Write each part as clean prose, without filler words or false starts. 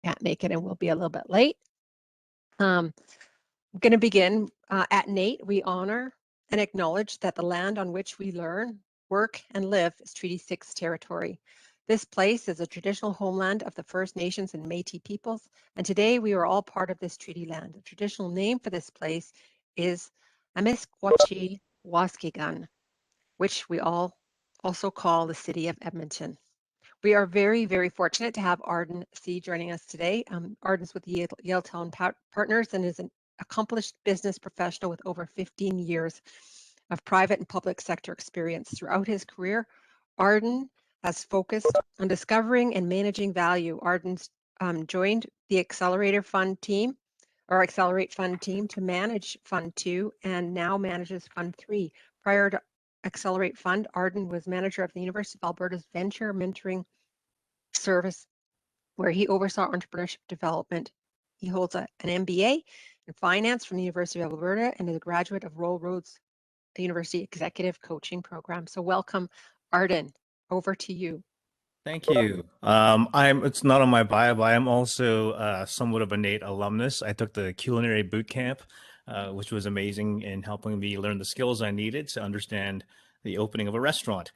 can't make it and will be a little bit late. I'm going to begin at NATE. We honor and acknowledge that the land on which we learn, work, and live is Treaty 6 territory. This place is a traditional homeland of the First Nations and Métis peoples, and today we are all part of this treaty land. The traditional name for this place is Amiskwachi Waskigan, which we all also call the city of Edmonton. We are very, very fortunate to have Arden Tse joining us today. Arden's with Yaletown Partners and is an accomplished business professional with over 15 years of private and public sector experience. Throughout his career, Arden has focused on discovering and managing value. Arden's joined the Accelerator Fund team or Accelerate Fund team to manage Fund 2 and now manages Fund 3. Prior to Accelerate Fund, Arden was manager of the University of Alberta's Venture Mentoring Service, where he oversaw entrepreneurship development. He holds an MBA in finance from the University of Alberta and is a graduate of Roll Roads University Executive Coaching Program. So welcome, Arden. Over to you. Thank you. It's not on my bio, but I'm also somewhat of a NATE alumnus. I took the culinary boot camp, which was amazing in helping me learn the skills I needed to understand the opening of a restaurant,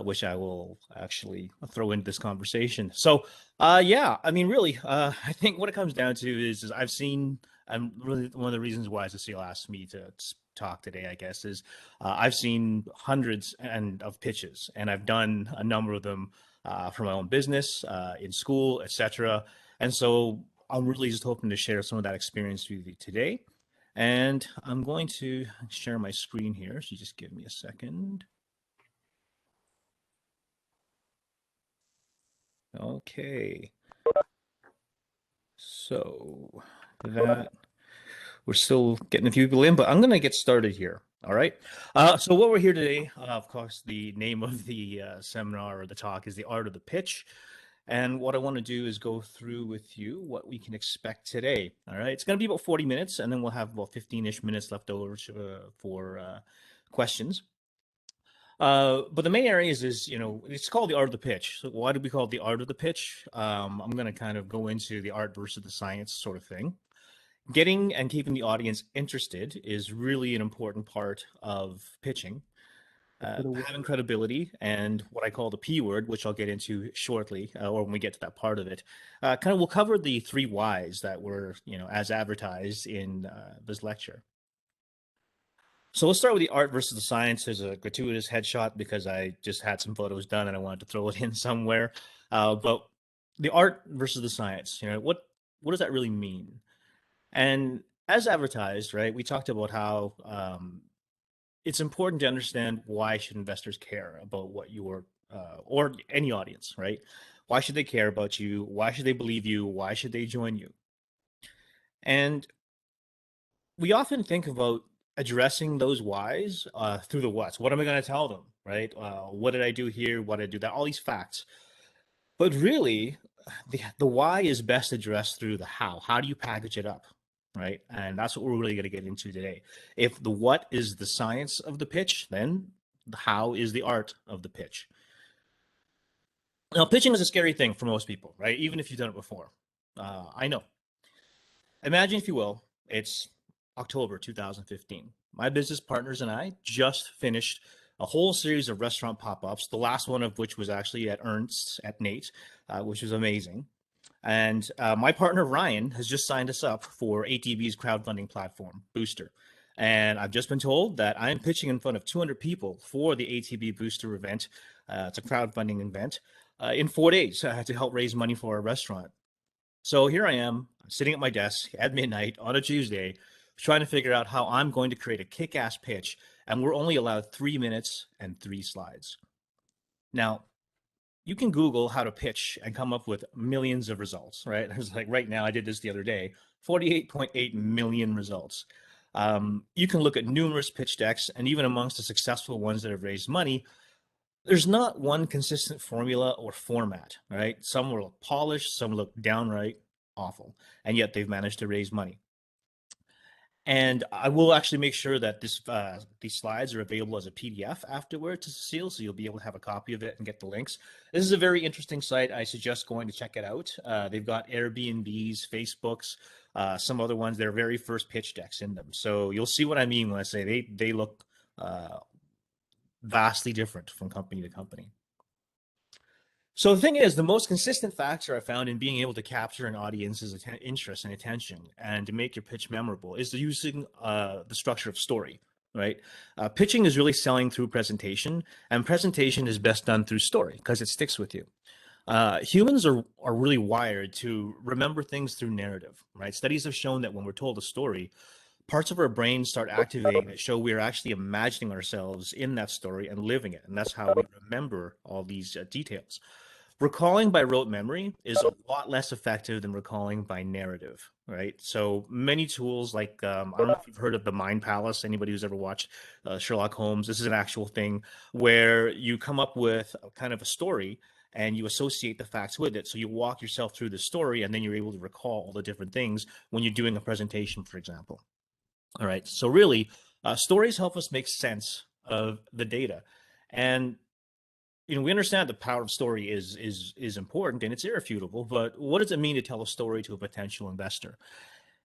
which I will actually throw into this conversation. So, yeah, I mean, really, I think what it comes down to is I've seen, and really one of the reasons why Cecile asked me to talk today, I guess, is I've seen hundreds of pitches, and I've done a number of them for my own business, in school, etc. And so I'm really just hoping to share some of that experience with you today. And I'm going to share my screen here. So just give me a second. Okay. So that we're still getting a few people in, but I'm going to get started here. All right. So what we're here today, of course, the name of the seminar or the talk is The Art of the Pitch. And what I want to do is go through with you what we can expect today. All right. It's going to be about 40 minutes, and then we'll have about 15-ish minutes left over for questions. But the main areas is, it's called The Art of the Pitch. So why do we call it The Art of the Pitch? I'm going to kind of go into the art versus the science sort of thing. Getting and keeping the audience interested is really an important part of pitching. Having credibility and what I call the P word, which I'll get into shortly, or when we get to that part of it, kind of we'll cover the 3 whys that were, as advertised in this lecture. So let's start with the art versus the science. There's a gratuitous headshot because I just had some photos done and I wanted to throw it in somewhere. But the art versus the science, what does that really mean? And as advertised, right, we talked about how it's important to understand why should investors care about what you or any audience, right? Why should they care about you? Why should they believe you? Why should they join you? And we often think about addressing those whys through the whats. What am I going to tell them, right? What did I do here? What did I do that? All these facts. But really, the why is best addressed through the how. How do you package it up? Right. And that's what we're really going to get into today. If the what is the science of the pitch, then the how is the art of the pitch. Now, pitching is a scary thing for most people, right? Even if you've done it before. I know. Imagine, if you will, it's October 2015. My business partners and I just finished a whole series of restaurant pop-ups, the last one of which was actually at Ernst's at NATE, which was amazing. And my partner, Ryan, has just signed us up for ATB's crowdfunding platform, Booster. And I've just been told that I'm pitching in front of 200 people for the ATB Booster event. It's a crowdfunding event in 4 days to help raise money for our restaurant. So here I am, sitting at my desk at midnight on a Tuesday, trying to figure out how I'm going to create a kick-ass pitch. And we're only allowed 3 minutes and 3 slides. Now, you can Google how to pitch and come up with millions of results, right? There's like right now, I did this the other day, 48.8 million results. You can look at numerous pitch decks, and even amongst the successful ones that have raised money, there's not one consistent formula or format, right? Some will look polished, some look downright awful, and yet they've managed to raise money. And I will actually make sure that these slides are available as a PDF afterward to Cecile, so you'll be able to have a copy of it and get the links. This is a very interesting site. I suggest going to check it out. They've got Airbnbs, Facebooks, some other ones. Their very first pitch decks in them. So you'll see what I mean when I say they look vastly different from company to company. So the thing is, the most consistent factor I found in being able to capture an audience's interest and attention and to make your pitch memorable is using the structure of story, right? Pitching is really selling through presentation, and presentation is best done through story because it sticks with you. Humans are really wired to remember things through narrative, right? Studies have shown that when we're told a story, parts of our brains start activating that show we're actually imagining ourselves in that story and living it. And that's how we remember all these details. Recalling by rote memory is a lot less effective than recalling by narrative, right? So many tools like, I don't know if you've heard of the Mind Palace, anybody who's ever watched Sherlock Holmes, this is an actual thing where you come up with a kind of a story and you associate the facts with it. So you walk yourself through the story and then you're able to recall all the different things when you're doing a presentation, for example. All right. So really, stories help us make sense of the data. And we understand the power of story is important and it's irrefutable, but what does it mean to tell a story to a potential investor?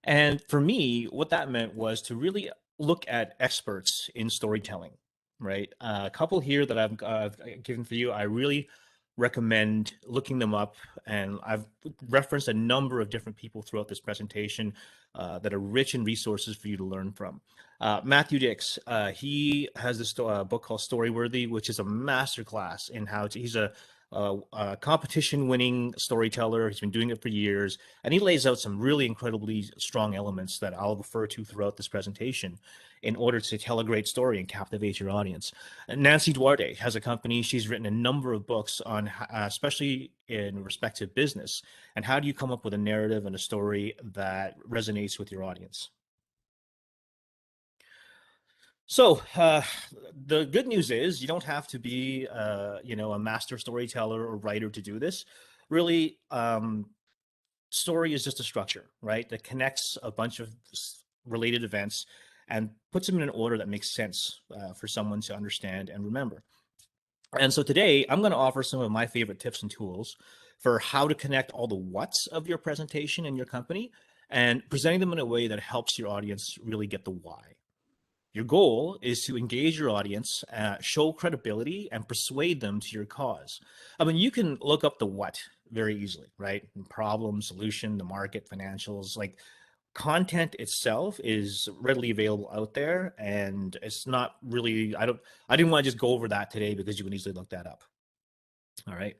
And for me, what that meant was to really look at experts in storytelling, right? A couple here that I've given for you, I really recommend looking them up. And I've referenced a number of different people throughout this presentation that are rich in resources for you to learn from. Matthew Dix, he has this book called Storyworthy, which is a masterclass in he's a competition-winning storyteller. He's been doing it for years, and he lays out some really incredibly strong elements that I'll refer to throughout this presentation in order to tell a great story and captivate your audience. Nancy Duarte has a company. She's written a number of books on, especially in respect to business, and how do you come up with a narrative and a story that resonates with your audience. So the good news is you don't have to be, a master storyteller or writer to do this. Really, story is just a structure, right? That connects a bunch of related events and puts them in an order that makes sense for someone to understand and remember. And so today I'm going to offer some of my favorite tips and tools for how to connect all the whats of your presentation and your company and presenting them in a way that helps your audience really get the why. Your goal is to engage your audience, show credibility, and persuade them to your cause. I mean, you can look up the what very easily, right? Problem, solution, the market, financials. Like, content itself is readily available out there, and it's not really. I didn't want to just go over that today because you can easily look that up. All right.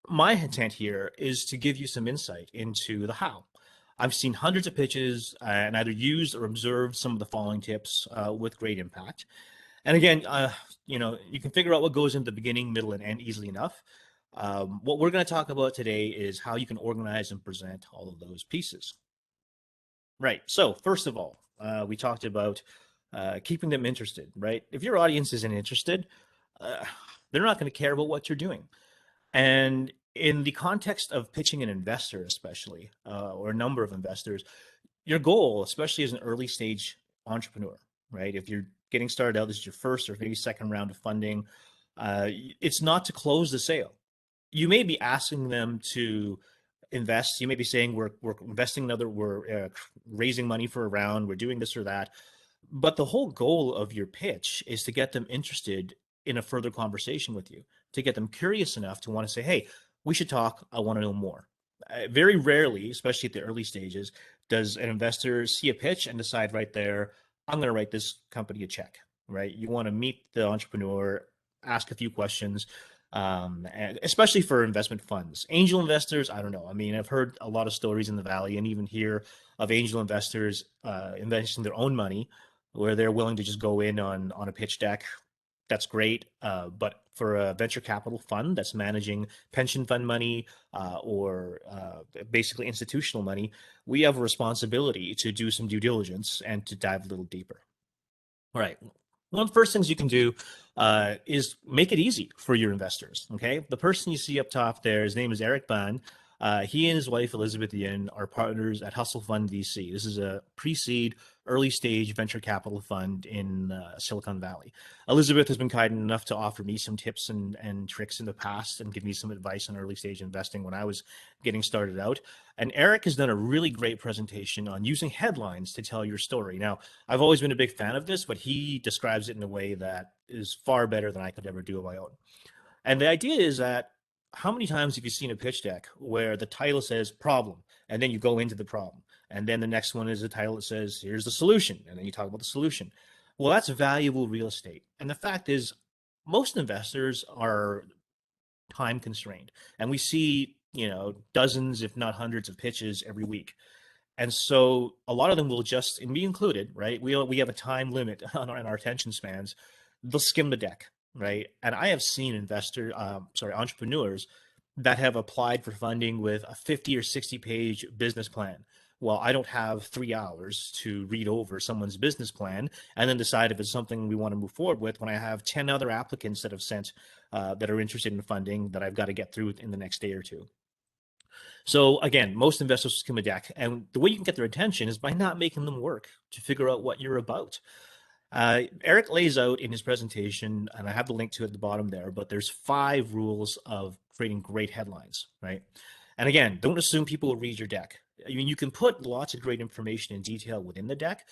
My intent here is to give you some insight into the how. I've seen hundreds of pitches and either used or observed some of the following tips with great impact. And again, you can figure out what goes into the beginning, middle, and end easily enough. What we're going to talk about today is how you can organize and present all of those pieces. Right. So first of all, we talked about keeping them interested, right? If your audience isn't interested, they're not going to care about what you're doing. And in the context of pitching an investor, especially, or a number of investors, your goal, especially as an early stage entrepreneur, right? If you're getting started out, this is your first or maybe second round of funding, it's not to close the sale. You may be asking them to invest. You may be saying, we're investing we're raising money for a round, we're doing this or that. But the whole goal of your pitch is to get them interested in a further conversation with you, to get them curious enough to want to say, hey, we should talk. I want to know more. Very rarely, especially at the early stages, does an investor see a pitch and decide right there, I'm going to write this company a check, right? You want to meet the entrepreneur, ask a few questions, and especially for investment funds. Angel investors, I don't know. I mean, I've heard a lot of stories in the Valley and even here of angel investors investing their own money where they're willing to just go in on a pitch deck. That's great. But for a venture capital fund that's managing pension fund money or basically institutional money, we have a responsibility to do some due diligence and to dive a little deeper. All right. One of the first things you can do is make it easy for your investors. Okay. The person you see up top there, his name is Eric Ban. He and his wife, Elizabeth Yin, are partners at Hustle Fund VC. This is a pre-seed, early stage venture capital fund in Silicon Valley. Elizabeth has been kind enough to offer me some tips and tricks in the past and give me some advice on early stage investing when I was getting started out. And Eric has done a really great presentation on using headlines to tell your story. Now, I've always been a big fan of this, but he describes it in a way that is far better than I could ever do on my own. And the idea is that how many times have you seen a pitch deck where the title says problem, and then you go into the problem, and then the next one is a title that says here's the solution, and then you talk about the solution. Well, that's valuable real estate. And the fact is, most investors are time constrained, and we see, dozens, if not hundreds, of pitches every week. And so a lot of them will just, and me included, right? We have a time limit on our attention spans. They'll skim the deck, right? And I have seen entrepreneurs that have applied for funding with a 50 or 60-page business plan. Well, I don't have 3 hours to read over someone's business plan and then decide if it's something we want to move forward with when I have 10 other applicants that have sent that are interested in funding that I've got to get through in the next day or two. So again, most investors skim a deck, and the way you can get their attention is by not making them work to figure out what you're about. Eric lays out in his presentation, and I have the link to it at the bottom there, but there's 5 rules of creating great headlines, right? And again, don't assume people will read your deck. I mean, you can put lots of great information and detail within the deck,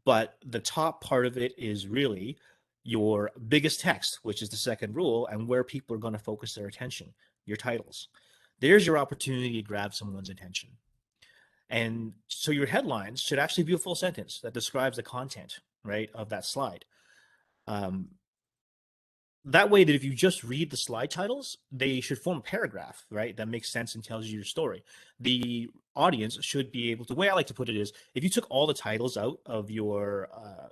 but the top part of it is really your biggest text, which is the second rule, and where people are going to focus their attention, your titles. There's your opportunity to grab someone's attention. And so your headlines should actually be a full sentence that describes the content, right, of that slide. That way that if you just read the slide titles, they should form a paragraph, right, that makes sense and tells you your story. The audience should be able to, the way I like to put it is, if you took all the titles out of your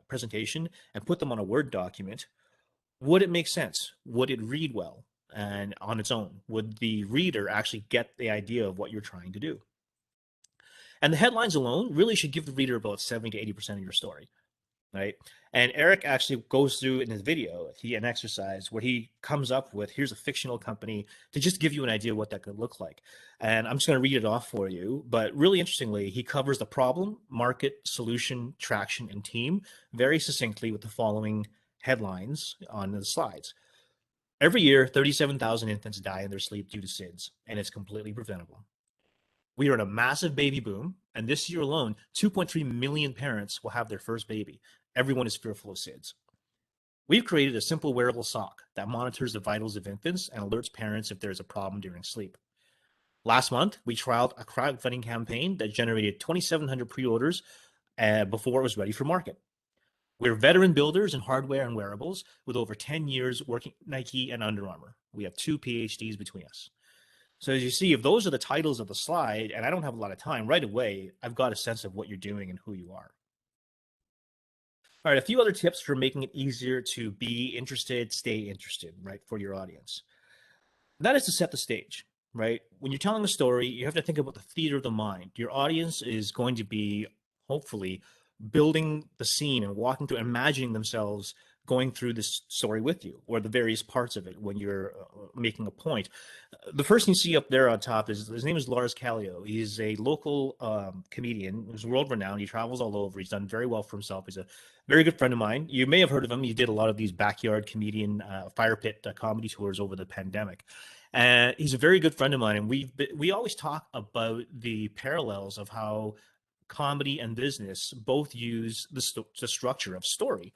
presentation and put them on a Word document, would it make sense? Would it read well and on its own? Would the reader actually get the idea of what you're trying to do? And the headlines alone really should give the reader about 70 to 80% of your story, right? And Eric actually goes through in his video, an exercise where he comes up with, here's a fictional company to just give you an idea what that could look like. And I'm just going to read it off for you. But really interestingly, he covers the problem, market, solution, traction, and team very succinctly with the following headlines on the slides. Every year, 37,000 infants die in their sleep due to SIDS, and it's completely preventable. We are in a massive baby boom, and this year alone, 2.3 million parents will have their first baby. Everyone is fearful of SIDS. We've created a simple wearable sock that monitors the vitals of infants and alerts parents if there's a problem during sleep. Last month, we trialed a crowdfunding campaign that generated 2,700 pre-orders before it was ready for market. We're veteran builders in hardware and wearables with over 10 years working Nike and Under Armour. We have 2 PhDs between us. So as you see, if those are the titles of the slide, and I don't have a lot of time, right away, I've got a sense of what you're doing and who you are. All right, a few other tips for making it easier to be interested, stay interested, right, for your audience. That is to set the stage, right? When you're telling a story, you have to think about the theater of the mind. Your audience is going to be, hopefully, building the scene and walking through, imagining themselves going through this story with you, or the various parts of it when you're making a point. The first you see up there on top is, his name is Lars Kallio. He's a local comedian. He's world renowned. He travels all over. He's done very well for himself. He's a very good friend of mine. You may have heard of him. He did a lot of these backyard comedian fire pit comedy tours over the pandemic. And he's a very good friend of mine. And we always talk about the parallels of how comedy and business both use the structure of story.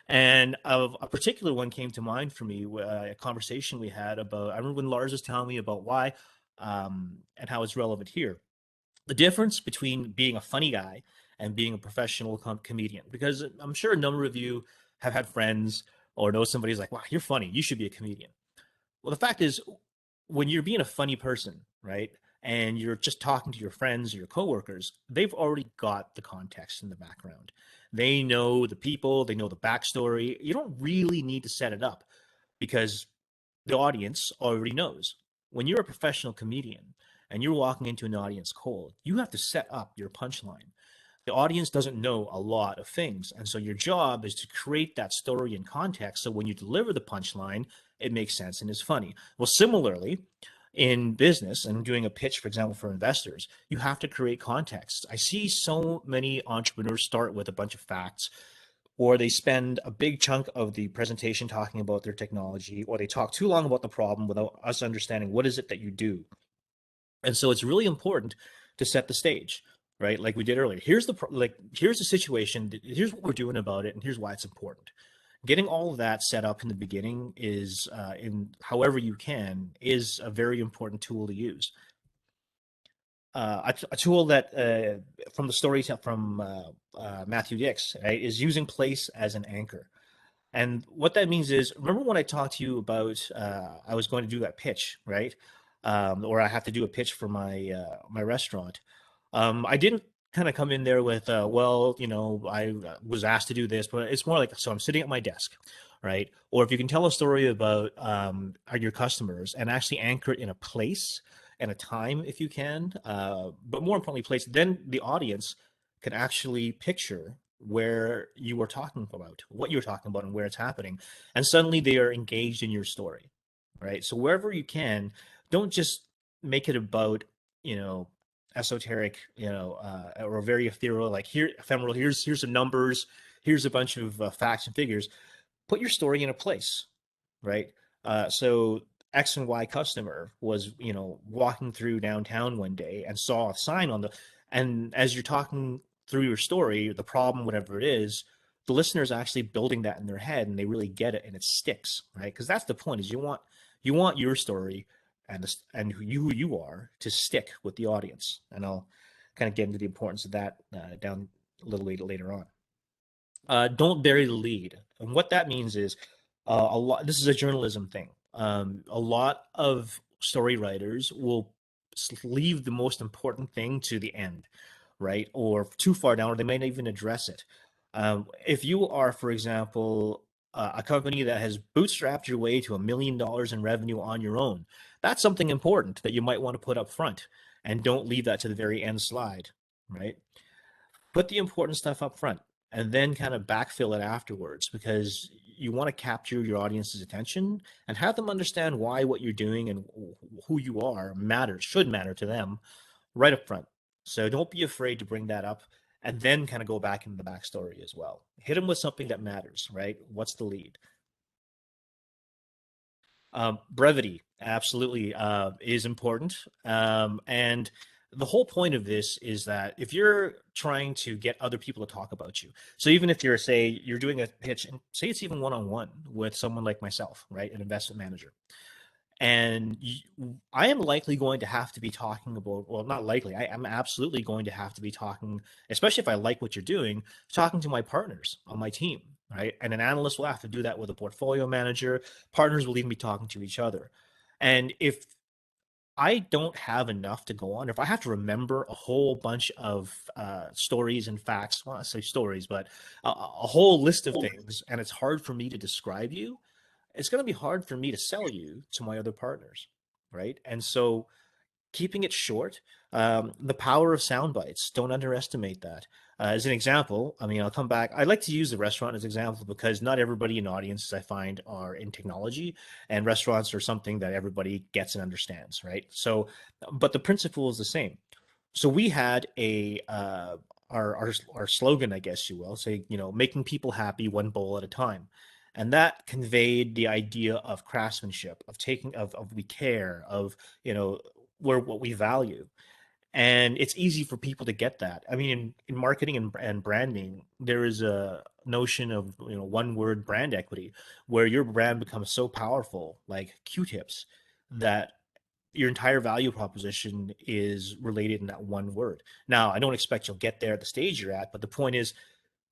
And a particular one came to mind for me, a conversation we had about, I remember when Lars was telling me about why and how it's relevant here. The difference between being a funny guy and being a professional comedian, because I'm sure a number of you have had friends or know somebody who's like, wow, you're funny, you should be a comedian. Well, the fact is, when you're being a funny person, right, and you're just talking to your friends or your coworkers, they've already got the context in the background. They know the people, they know the backstory. You don't really need to set it up because the audience already knows. When you're a professional comedian and you're walking into an audience cold, you have to set up your punchline. The audience doesn't know a lot of things. And so your job is to create that story and context. So when you deliver the punchline, it makes sense and is funny. Well, similarly, In business and doing a pitch, for example, for investors, you have to create context. I see so many entrepreneurs start with a bunch of facts, or they spend a big chunk of the presentation talking about their technology, or they talk too long about the problem without us understanding what is it that you do. And so it's really important to set the stage, right? Like we did earlier. Here's the situation, here's what we're doing about it, and here's why it's important. Getting all of that set up in the beginning is, in however you can, is a very important tool to use. A tool that from the story from Matthew Dix, right, is using place as an anchor. And what that means is, remember when I talked to you about I was going to do that pitch, right? Or I have to do a pitch for my restaurant. I didn't kind of come in there with, well, I was asked to do this, but it's more like, so I'm sitting at my desk, right? Or if you can tell a story about your customers and actually anchor it in a place and a time, if you can, but more importantly, place, then the audience can actually picture where you were talking about, what you're talking about, and where it's happening. And suddenly they are engaged in your story, right? So wherever you can, don't just make it about, you know, esoteric, or very ethereal, like here, ephemeral, here's the numbers, here's a bunch of facts and figures. Put your story in a place, right? So X and Y customer was, walking through downtown one day and saw a sign and as you're talking through your story, the problem, whatever it is, the listener is actually building that in their head and they really get it and it sticks, right? Because that's the point, is you want your story and who you are to stick with the audience. And I'll kind of get into the importance of that down a little later on. Don't bury the lead. And what that means is a lot. This is a journalism thing. A lot of story writers will leave the most important thing to the end, right? Or too far down, or they may not even address it. If you are, for example, a company that has bootstrapped your way to $1 million in revenue on your own, that's something important that you might want to put up front, and don't leave that to the very end slide, right? Put the important stuff up front and then kind of backfill it afterwards, because you want to capture your audience's attention and have them understand why what you're doing and who you are should matter to them right up front. So don't be afraid to bring that up and then kind of go back into the backstory as well. Hit them with something that matters, right? What's the lead? Brevity absolutely is important. And the whole point of this is that if you're trying to get other people to talk about you, so even if say you're doing a pitch, and say it's even one-on-one with someone like myself, right, an investment manager, and I am likely going to have to be talking about, well, not likely, I'm absolutely going to have to be talking, especially if I like what you're doing, talking to my partners on my team, right? And an analyst will have to do that with a portfolio manager. Partners will even be talking to each other. And if I don't have enough to go on, if I have to remember a whole bunch of stories and facts, well, I say stories, but a whole list of things, and it's hard for me to describe you, it's going to be hard for me to sell you to my other partners, right? And so keeping it short, the power of sound bites, don't underestimate that. As an example, I mean, I'll come back. I like to use the restaurant as an example because not everybody in audiences I find are in technology, and restaurants are something that everybody gets and understands, right? So, but the principle is the same. So we had our slogan, I guess you will say, making people happy one bowl at a time, and that conveyed the idea of craftsmanship, of taking of we care, of where what we value. And it's easy for people to get that. I mean, in marketing and branding, there is a notion of one word brand equity, where your brand becomes so powerful, like Q-tips, that your entire value proposition is related in that one word. Now, I don't expect you'll get there at the stage you're at, but the point is,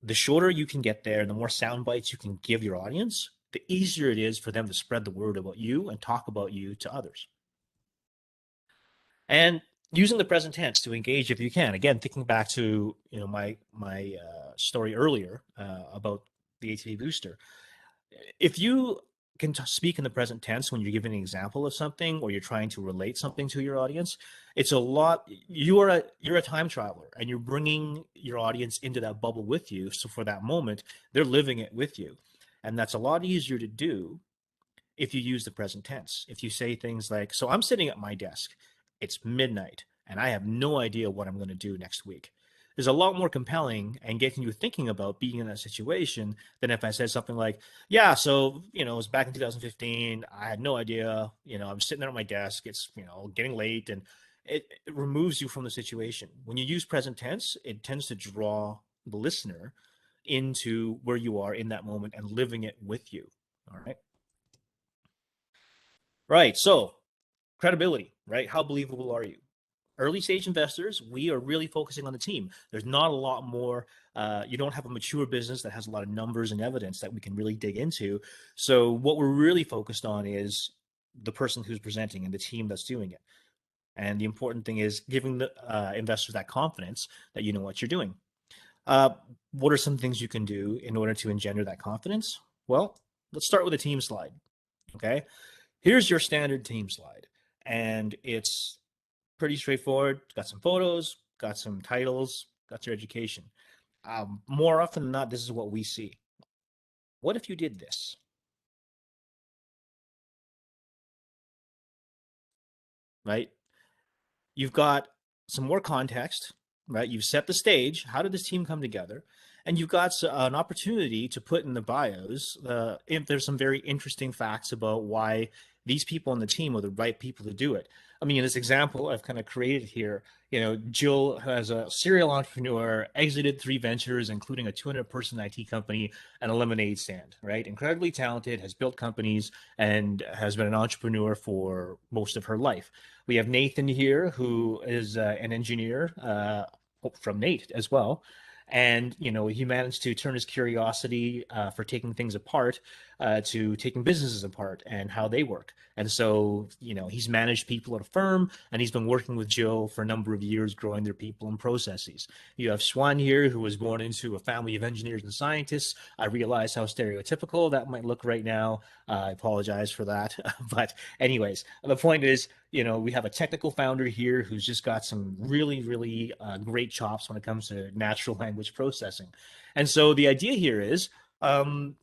the shorter you can get there and the more sound bites you can give your audience, the easier it is for them to spread the word about you and talk about you to others. And using the present tense to engage if you can. Again, thinking back to my story earlier about the ATV booster, if you can speak in the present tense when you're giving an example of something or you're trying to relate something to your audience, it's a lot. You're a time traveler and you're bringing your audience into that bubble with you. So for that moment, they're living it with you, and that's a lot easier to do if you use the present tense. If you say things like, so I'm sitting at my desk, it's midnight, and I have no idea what I'm going to do next week. Is a lot more compelling and getting you thinking about being in that situation than if I said something like, yeah, so, it was back in 2015. I had no idea, I'm sitting there at my desk. It's, getting late, and it removes you from the situation. When you use present tense, it tends to draw the listener into where you are in that moment and living it with you. All right. Right. So credibility, right? How believable are you? Early stage investors, we are really focusing on the team. There's not a lot more. You don't have a mature business that has a lot of numbers and evidence that we can really dig into. So what we're really focused on is the person who's presenting and the team that's doing it. And the important thing is giving the investors that confidence that you know what you're doing. Uh, what are some things you can do in order to engender that confidence? Well, let's start with a team slide. Okay. Here's your standard team slide. And it's pretty straightforward. Got some photos, got some titles, got your education. More often than not, this is what we see. What if you did this? Right? You've got some more context, right? You've set the stage. How did this team come together? And you've got an opportunity to put in the bios if there's some very interesting facts about why these people on the team are the right people to do it. I mean, in this example I've kind of created here, Jill has a serial entrepreneur, exited 3 ventures, including a 200-person IT company and a lemonade stand, right? Incredibly talented, has built companies, and has been an entrepreneur for most of her life. We have Nathan here, who is an engineer from Nate as well. And, he managed to turn his curiosity for taking things apart to taking businesses apart and how they work. And so, he's managed people at a firm, and he's been working with Jill for a number of years, growing their people and processes. You have Swan here, who was born into a family of engineers and scientists. I realize how stereotypical that might look right now. I apologize for that. But anyways, the point is, we have a technical founder here who's just got some really, really great chops when it comes to natural language processing. And so the idea here is, well,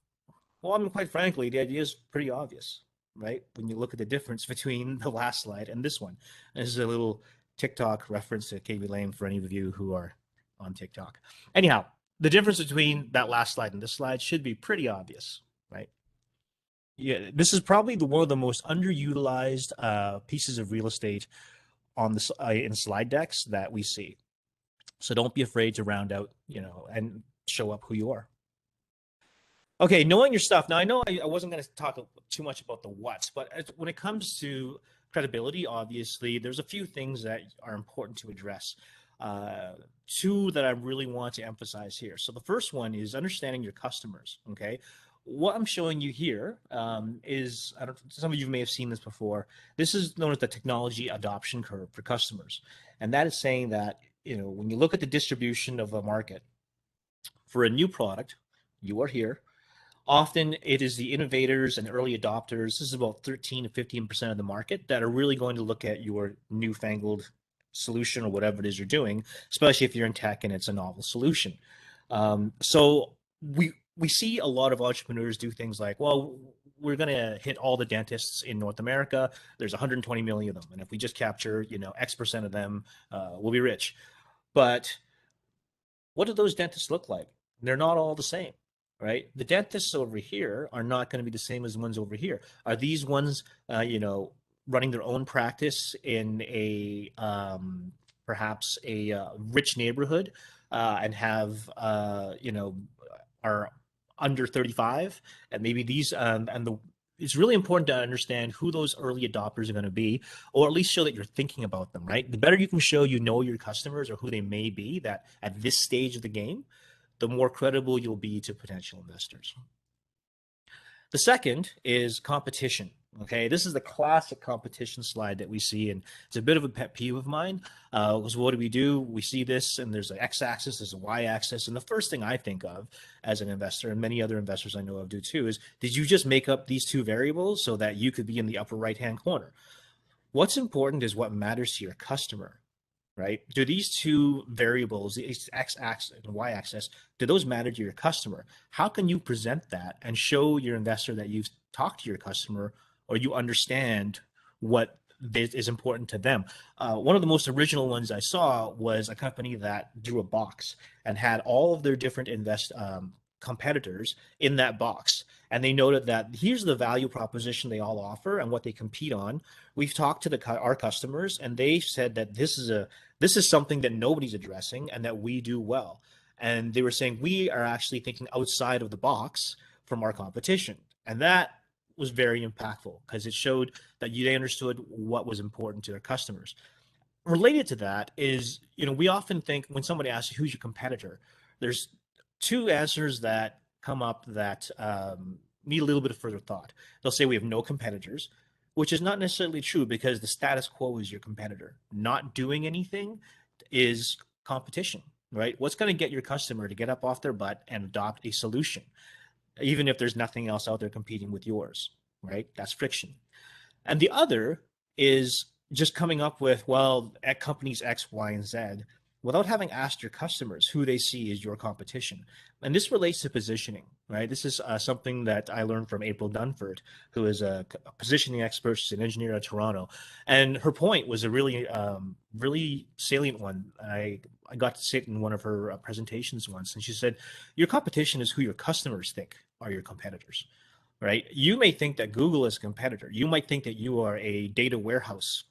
I mean, quite frankly, the idea is pretty obvious, right? When you look at the difference between the last slide and this one. And this is a little TikTok reference to KB Lame for any of you who are on TikTok. Anyhow, the difference between that last slide and this slide should be pretty obvious, right? Yeah, this is probably one of the most underutilized pieces of real estate on the in slide decks that we see. So don't be afraid to round out, and show up who you are. Okay, knowing your stuff. Now, I know I wasn't going to talk too much about the what's, but when it comes to credibility, obviously, there's a few things that are important to address. 2 that I really want to emphasize here. So the first one is understanding your customers. Okay, what I'm showing you here is, some of you may have seen this before. This is known as the technology adoption curve for customers, and that is saying that when you look at the distribution of a market for a new product, you are here. Often it is the innovators and early adopters. This is about 13 to 15% of the market that are really going to look at your newfangled solution or whatever it is you're doing, especially if you're in tech and it's a novel solution. So we see a lot of entrepreneurs do things like, well, we're going to hit all the dentists in North America. There's 120 million of them. And if we just capture, X% of them, we'll be rich. But what do those dentists look like? They're not all the same, right? The dentists over here are not going to be the same as the ones over here. Are these ones, running their own practice in a perhaps a rich neighborhood and have, are under 35, and maybe these it's really important to understand who those early adopters are going to be, or at least show that you're thinking about them, right? The better you can show your customers or who they may be that at this stage of the game, the more credible you'll be to potential investors. The second is competition. Okay, this is the classic competition slide that we see, and it's a bit of a pet peeve of mine. Because what do? We see this, and there's an x-axis, there's a y-axis, and the first thing I think of as an investor, and many other investors I know of do too, is did you just make up these 2 variables so that you could be in the upper right-hand corner? What's important is what matters to your customer, right? Do these 2 variables, the x-axis and y-axis, do those matter to your customer? How can you present that and show your investor that you've talked to your customer or you understand what is important to them. One of the most original ones I saw was a company that drew a box and had all of their different competitors in that box. And they noted that here's the value proposition they all offer and what they compete on. We've talked to our customers, and they said that this is something that nobody's addressing and that we do well. And they were saying we are actually thinking outside of the box from our competition, and that was very impactful because it showed that they understood what was important to their customers. Related to that is, we often think when somebody asks you who's your competitor, there's two answers that come up that need a little bit of further thought. They'll say we have no competitors, which is not necessarily true because the status quo is your competitor. Not doing anything is competition, right? What's going to get your customer to get up off their butt and adopt a solution, even if there's nothing else out there competing with yours, right? That's friction. And the other is just coming up with, well, at companies X, Y, and Z, without having asked your customers who they see as your competition. And this relates to positioning, right? This is something that I learned from April Dunford, who is a positioning expert. She's an engineer at Toronto. And her point was a really, really salient one. I got to sit in one of her presentations once, and she said, your competition is who your customers think are your competitors, right? You may think that Google is a competitor. You might think that you are a data warehouse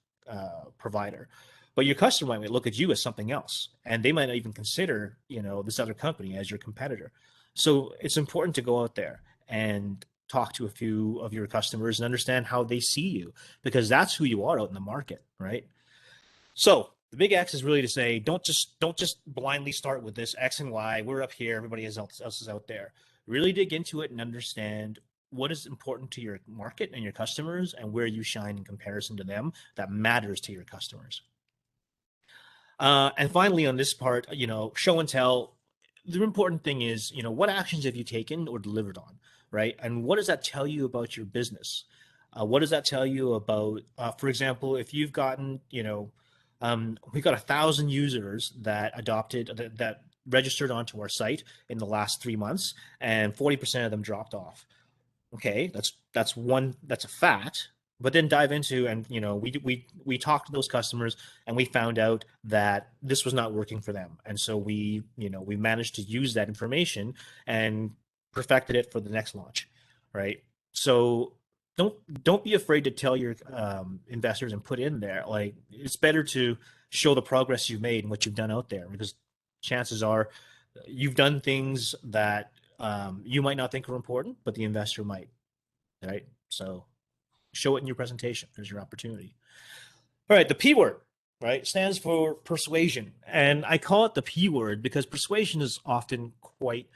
provider, but your customer might look at you as something else, and they might not even consider, this other company as your competitor. So it's important to go out there and talk to a few of your customers and understand how they see you, because that's who you are out in the market, right? So the big X is really to say, don't just blindly start with this X and Y. We're up here, everybody else is out there. Really dig into it and understand what is important to your market and your customers, and where you shine in comparison to them that matters to your customers. And finally, on this part, show and tell. The important thing is, what actions have you taken or delivered on, right? And what does that tell you about your business? What does that tell you about, for example, if you've gotten, we've got 1,000 users that that registered onto our site in the last 3 months, and 40% of them dropped off. Okay, that's a fact. But then dive into, and we talked to those customers, and we found out that this was not working for them, and so we managed to use that information and perfected it for the next launch, right? So don't be afraid to tell your investors and put in there, like, it's better to show the progress you've made and what you've done out there, because chances are you've done things that you might not think are important, but the investor might, right? So show it in your presentation. There's your opportunity. All right, the P word, right, stands for persuasion. And I call it the P word because persuasion is often quite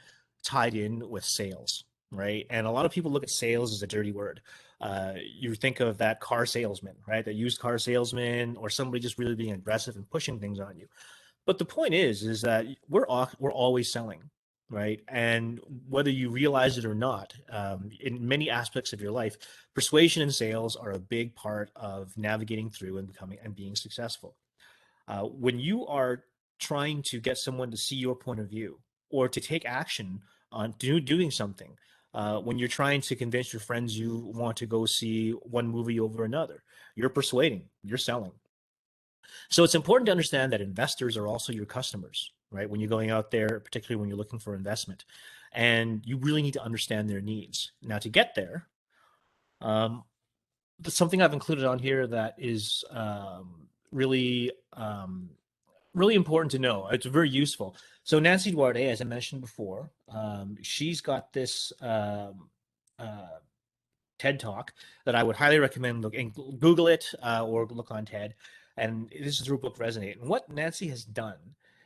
tied in with sales, right? And a lot of people look at sales as a dirty word. You think of that car salesman, right? That used car salesman, or somebody just really being aggressive and pushing things on you. But the point is that we're always selling, right? And whether you realize it or not, in many aspects of your life, persuasion and sales are a big part of navigating through and becoming and being successful. When you are trying to get someone to see your point of view or to take action on doing something, when you're trying to convince your friends you want to go see one movie over another, you're persuading, you're selling. So it's important to understand that investors are also your customers, right? When you're going out there, particularly when you're looking for investment, and you really need to understand their needs. Now, to get there, something I've included on here that is really, really important to know. It's very useful. So Nancy Duarte, as I mentioned before, she's got this TED Talk that I would highly recommend. Google it or look on TED. And this is her book Resonate. And what Nancy has done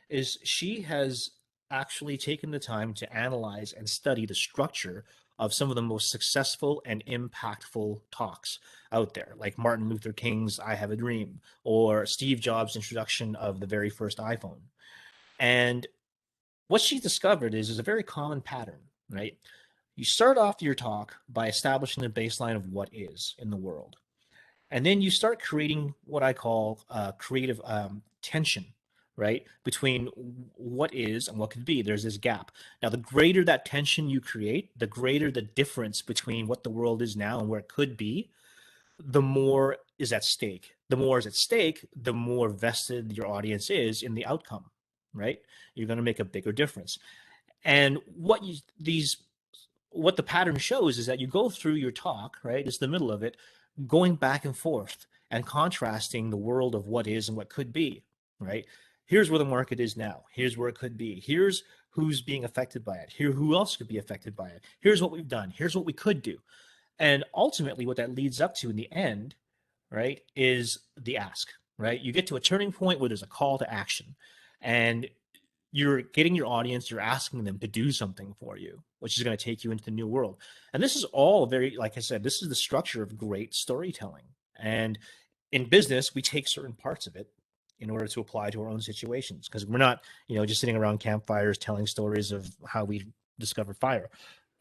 is she has actually taken the time to analyze and study the structure of some of the most successful and impactful talks out there, like Martin Luther King's I Have a Dream, or Steve Jobs' introduction of the very first iPhone. And what she discovered is a very common pattern, right? You start off your talk by establishing the baseline of what is in the world. And then you start creating what I call creative tension, right? Between what is and what could be. There's this gap. Now, the greater that tension you create, the greater the difference between what the world is now and where it could be. the more is at stake. The more is at stake, the more vested your audience is in the outcome, right? You're going to make a bigger difference. And what the pattern shows is that you go through your talk, right? It's the middle of it, going back and forth and contrasting the world of what is and what could be, right? Here's where the market is now. Here's where it could be. Here's who's being affected by it. Here, who else could be affected by it. Here's what we've done. Here's what we could do. And ultimately, what that leads up to in the end, right, is the ask, right? You get to a turning point where there's a call to action. And you're getting your audience, you're asking them to do something for you, which is going to take you into the new world. And this is all very, like I said, this is the structure of great storytelling. And in business, we take certain parts of it in order to apply to our own situations, because we're not, just sitting around campfires telling stories of how we discovered fire.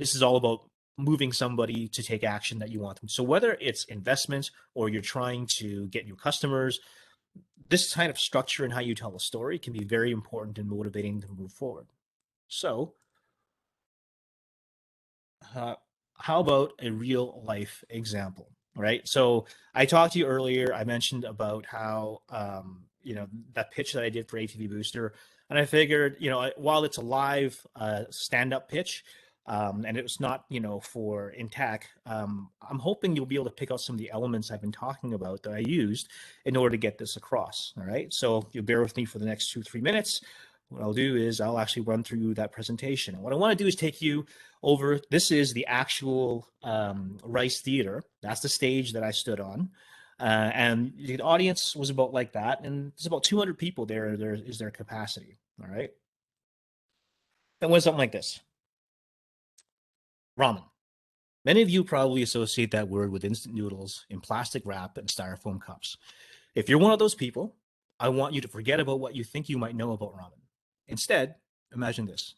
This is all about moving somebody to take action that you want them. So whether it's investment or you're trying to get new customers, this kind of structure and how you tell a story can be very important in motivating to move forward. So, uh, how about a real life example, right? So, I talked to you earlier. I mentioned about how, that pitch that I did for ATV Booster. And I figured, while it's a live stand up pitch, and it was not, for intact, I'm hoping you'll be able to pick out some of the elements I've been talking about that I used in order to get this across. All right. So you'll bear with me for the next 2-3 minutes. What I'll do is I'll actually run through that presentation. And what I want to do is take you over. This is the actual Rice Theater. That's the stage that I stood on. And the audience was about like that. And there's about 200 people there. There is their capacity. All right. And it went something like this. Ramen. Many of you probably associate that word with instant noodles in plastic wrap and styrofoam cups. If you're one of those people, I want you to forget about what you think you might know about ramen. Instead, imagine this.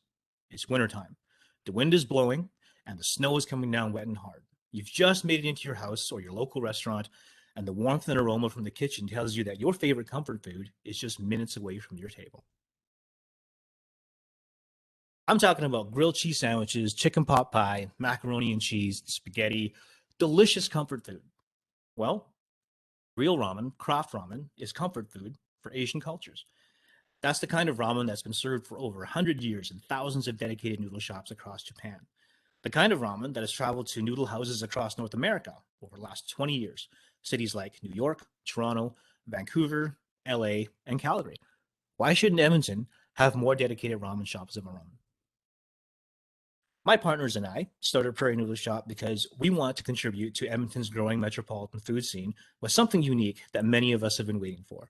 It's wintertime. The wind is blowing and the snow is coming down wet and hard. You've just made it into your house or your local restaurant, and the warmth and aroma from the kitchen tells you that your favorite comfort food is just minutes away from your table. I'm talking about grilled cheese sandwiches, chicken pot pie, macaroni and cheese, spaghetti, delicious comfort food. Well, real ramen, craft ramen, is comfort food for Asian cultures. That's the kind of ramen that's been served for over 100 years in thousands of dedicated noodle shops across Japan. The kind of ramen that has traveled to noodle houses across North America over the last 20 years. Cities like New York, Toronto, Vancouver, LA, and Calgary. Why shouldn't Edmonton have more dedicated ramen shops of our own? My partners and I started Prairie Noodle Shop because we want to contribute to Edmonton's growing metropolitan food scene with something unique that many of us have been waiting for.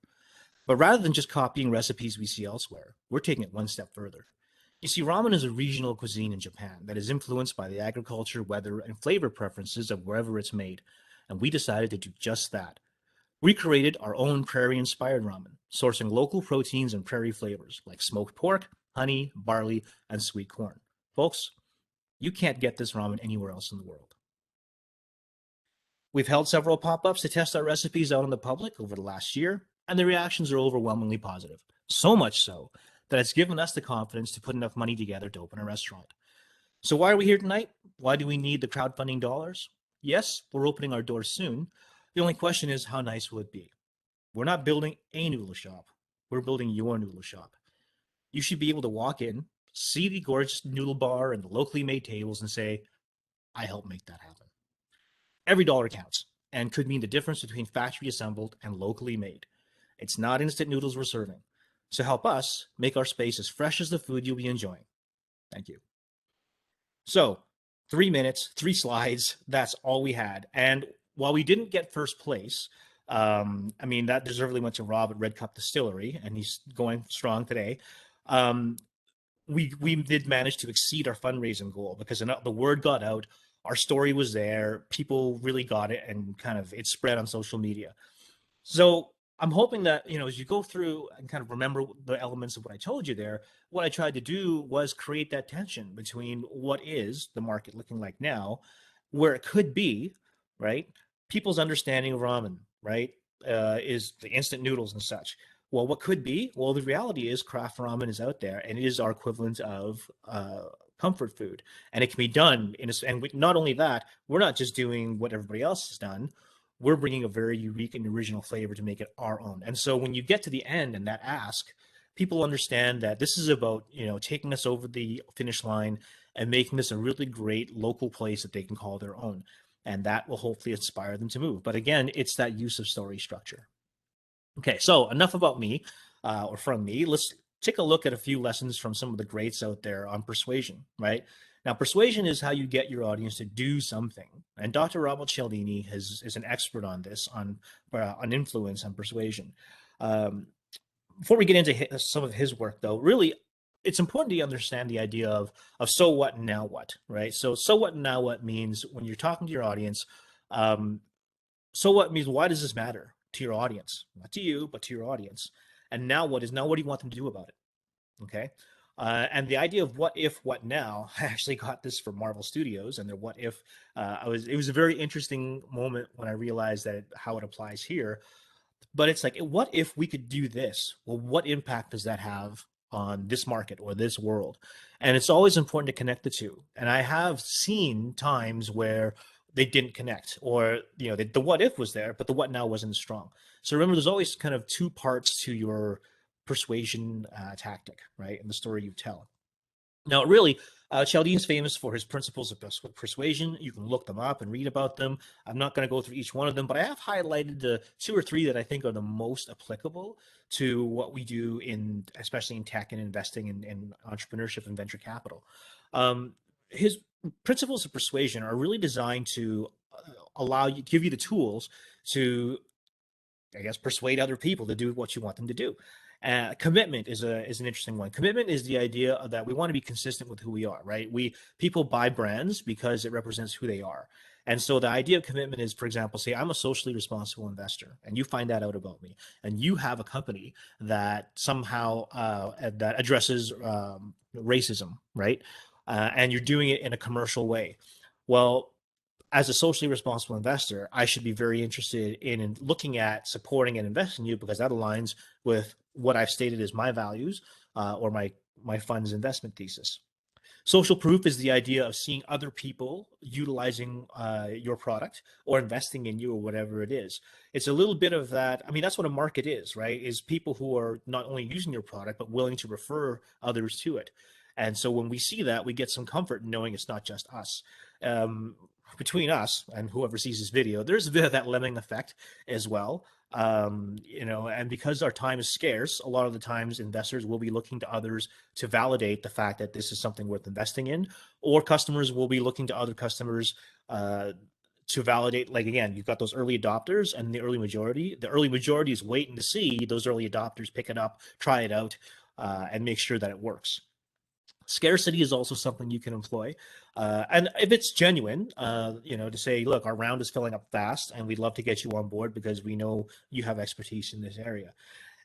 But rather than just copying recipes we see elsewhere, we're taking it one step further. You see, ramen is a regional cuisine in Japan that is influenced by the agriculture, weather, and flavor preferences of wherever it's made. And we decided to do just that. We created our own prairie-inspired ramen, sourcing local proteins and prairie flavors like smoked pork, honey, barley, and sweet corn. Folks, you can't get this ramen anywhere else in the world. We've held several pop-ups to test our recipes out in the public over the last year, and the reactions are overwhelmingly positive. So much so that it's given us the confidence to put enough money together to open a restaurant. So why are we here tonight? Why do we need the crowdfunding dollars? Yes, we're opening our doors soon. The only question is, how nice will it be? We're not building a noodle shop. We're building your noodle shop. You should be able to walk in, see the gorgeous noodle bar and the locally made tables and say, I helped make that happen. Every dollar counts and could mean the difference between factory assembled and locally made. It's not instant noodles we're serving. So help us make our space as fresh as the food you'll be enjoying. Thank you. So, 3 minutes, 3 slides, that's all we had. And while we didn't get first place, that deservedly went to Rob at Red Cup Distillery, and he's going strong today. Um, we did manage to exceed our fundraising goal because the word got out, our story was there, people really got it, and kind of it spread on social media. So I'm hoping that, as you go through and kind of remember the elements of what I told you there, what I tried to do was create that tension between what is the market looking like now, where it could be, right? People's understanding of ramen, right? Is the instant noodles and such. Well, what could be? Well, the reality is craft ramen is out there and it is our equivalent of comfort food. And it can be done not only that, we're not just doing what everybody else has done. we're bringing a very unique and original flavor to make it our own. And so when you get to the end and that ask, people understand that this is about, taking us over the finish line and making this a really great local place that they can call their own. And that will hopefully inspire them to move. But again, it's that use of story structure. Okay, so enough about me, or from me. Let's take a look at a few lessons from some of the greats out there on persuasion, right? Now, persuasion is how you get your audience to do something. And Dr. Robert Cialdini is an expert on this, on influence and persuasion. Before we get into some of his work, though, really, it's important to understand the idea of so what, now what, right? So what, now what means when you're talking to your audience, um, so what means why does this matter to your audience? Not to you, but to your audience. And now what do you want them to do about it? Okay. And the idea of what if, what now, I actually got this from Marvel Studios and their what if. It was a very interesting moment when I realized that how it applies here. But it's like, what if we could do this? Well, what impact does that have on this market or this world? And it's always important to connect the two. And I have seen times where they didn't connect, or the what if was there, but the what now wasn't as strong. So remember, there's always kind of two parts to your persuasion tactic, right? And the story you tell. Now, really, Cialdini's famous for his principles of persuasion. You can look them up and read about them. I'm not going to go through each one of them, but I have highlighted the two or three that I think are the most applicable to what we do especially in tech and investing in entrepreneurship and venture capital. His principles of persuasion are really designed to give you the tools to, I guess, persuade other people to do what you want them to do. Commitment is an interesting one. Commitment is the idea that we want to be consistent with who we are, right? People buy brands because it represents who they are. And so the idea of commitment is, for example, say I'm a socially responsible investor, and you find that out about me, and you have a company that somehow that addresses racism, right? And you're doing it in a commercial way. Well, as a socially responsible investor, I should be very interested in looking at supporting and investing in you because that aligns with what I've stated as my values or my fund's investment thesis. Social proof is the idea of seeing other people utilizing your product or investing in you or whatever it is. It's a little bit of that. I mean, that's what a market is, right? Is people who are not only using your product, but willing to refer others to it. And so when we see that, we get some comfort in knowing it's not just us. Between us and whoever sees this video, there's a bit of that lemming effect as well. And because our time is scarce, a lot of the times investors will be looking to others to validate the fact that this is something worth investing in, or customers will be looking to other customers to validate. Like, again, you've got those early adopters and the early majority. The early majority is waiting to see those early adopters pick it up, try it out, and make sure that it works. Scarcity is also something you can employ. And if it's genuine, to say, look, our round is filling up fast and we'd love to get you on board because we know you have expertise in this area.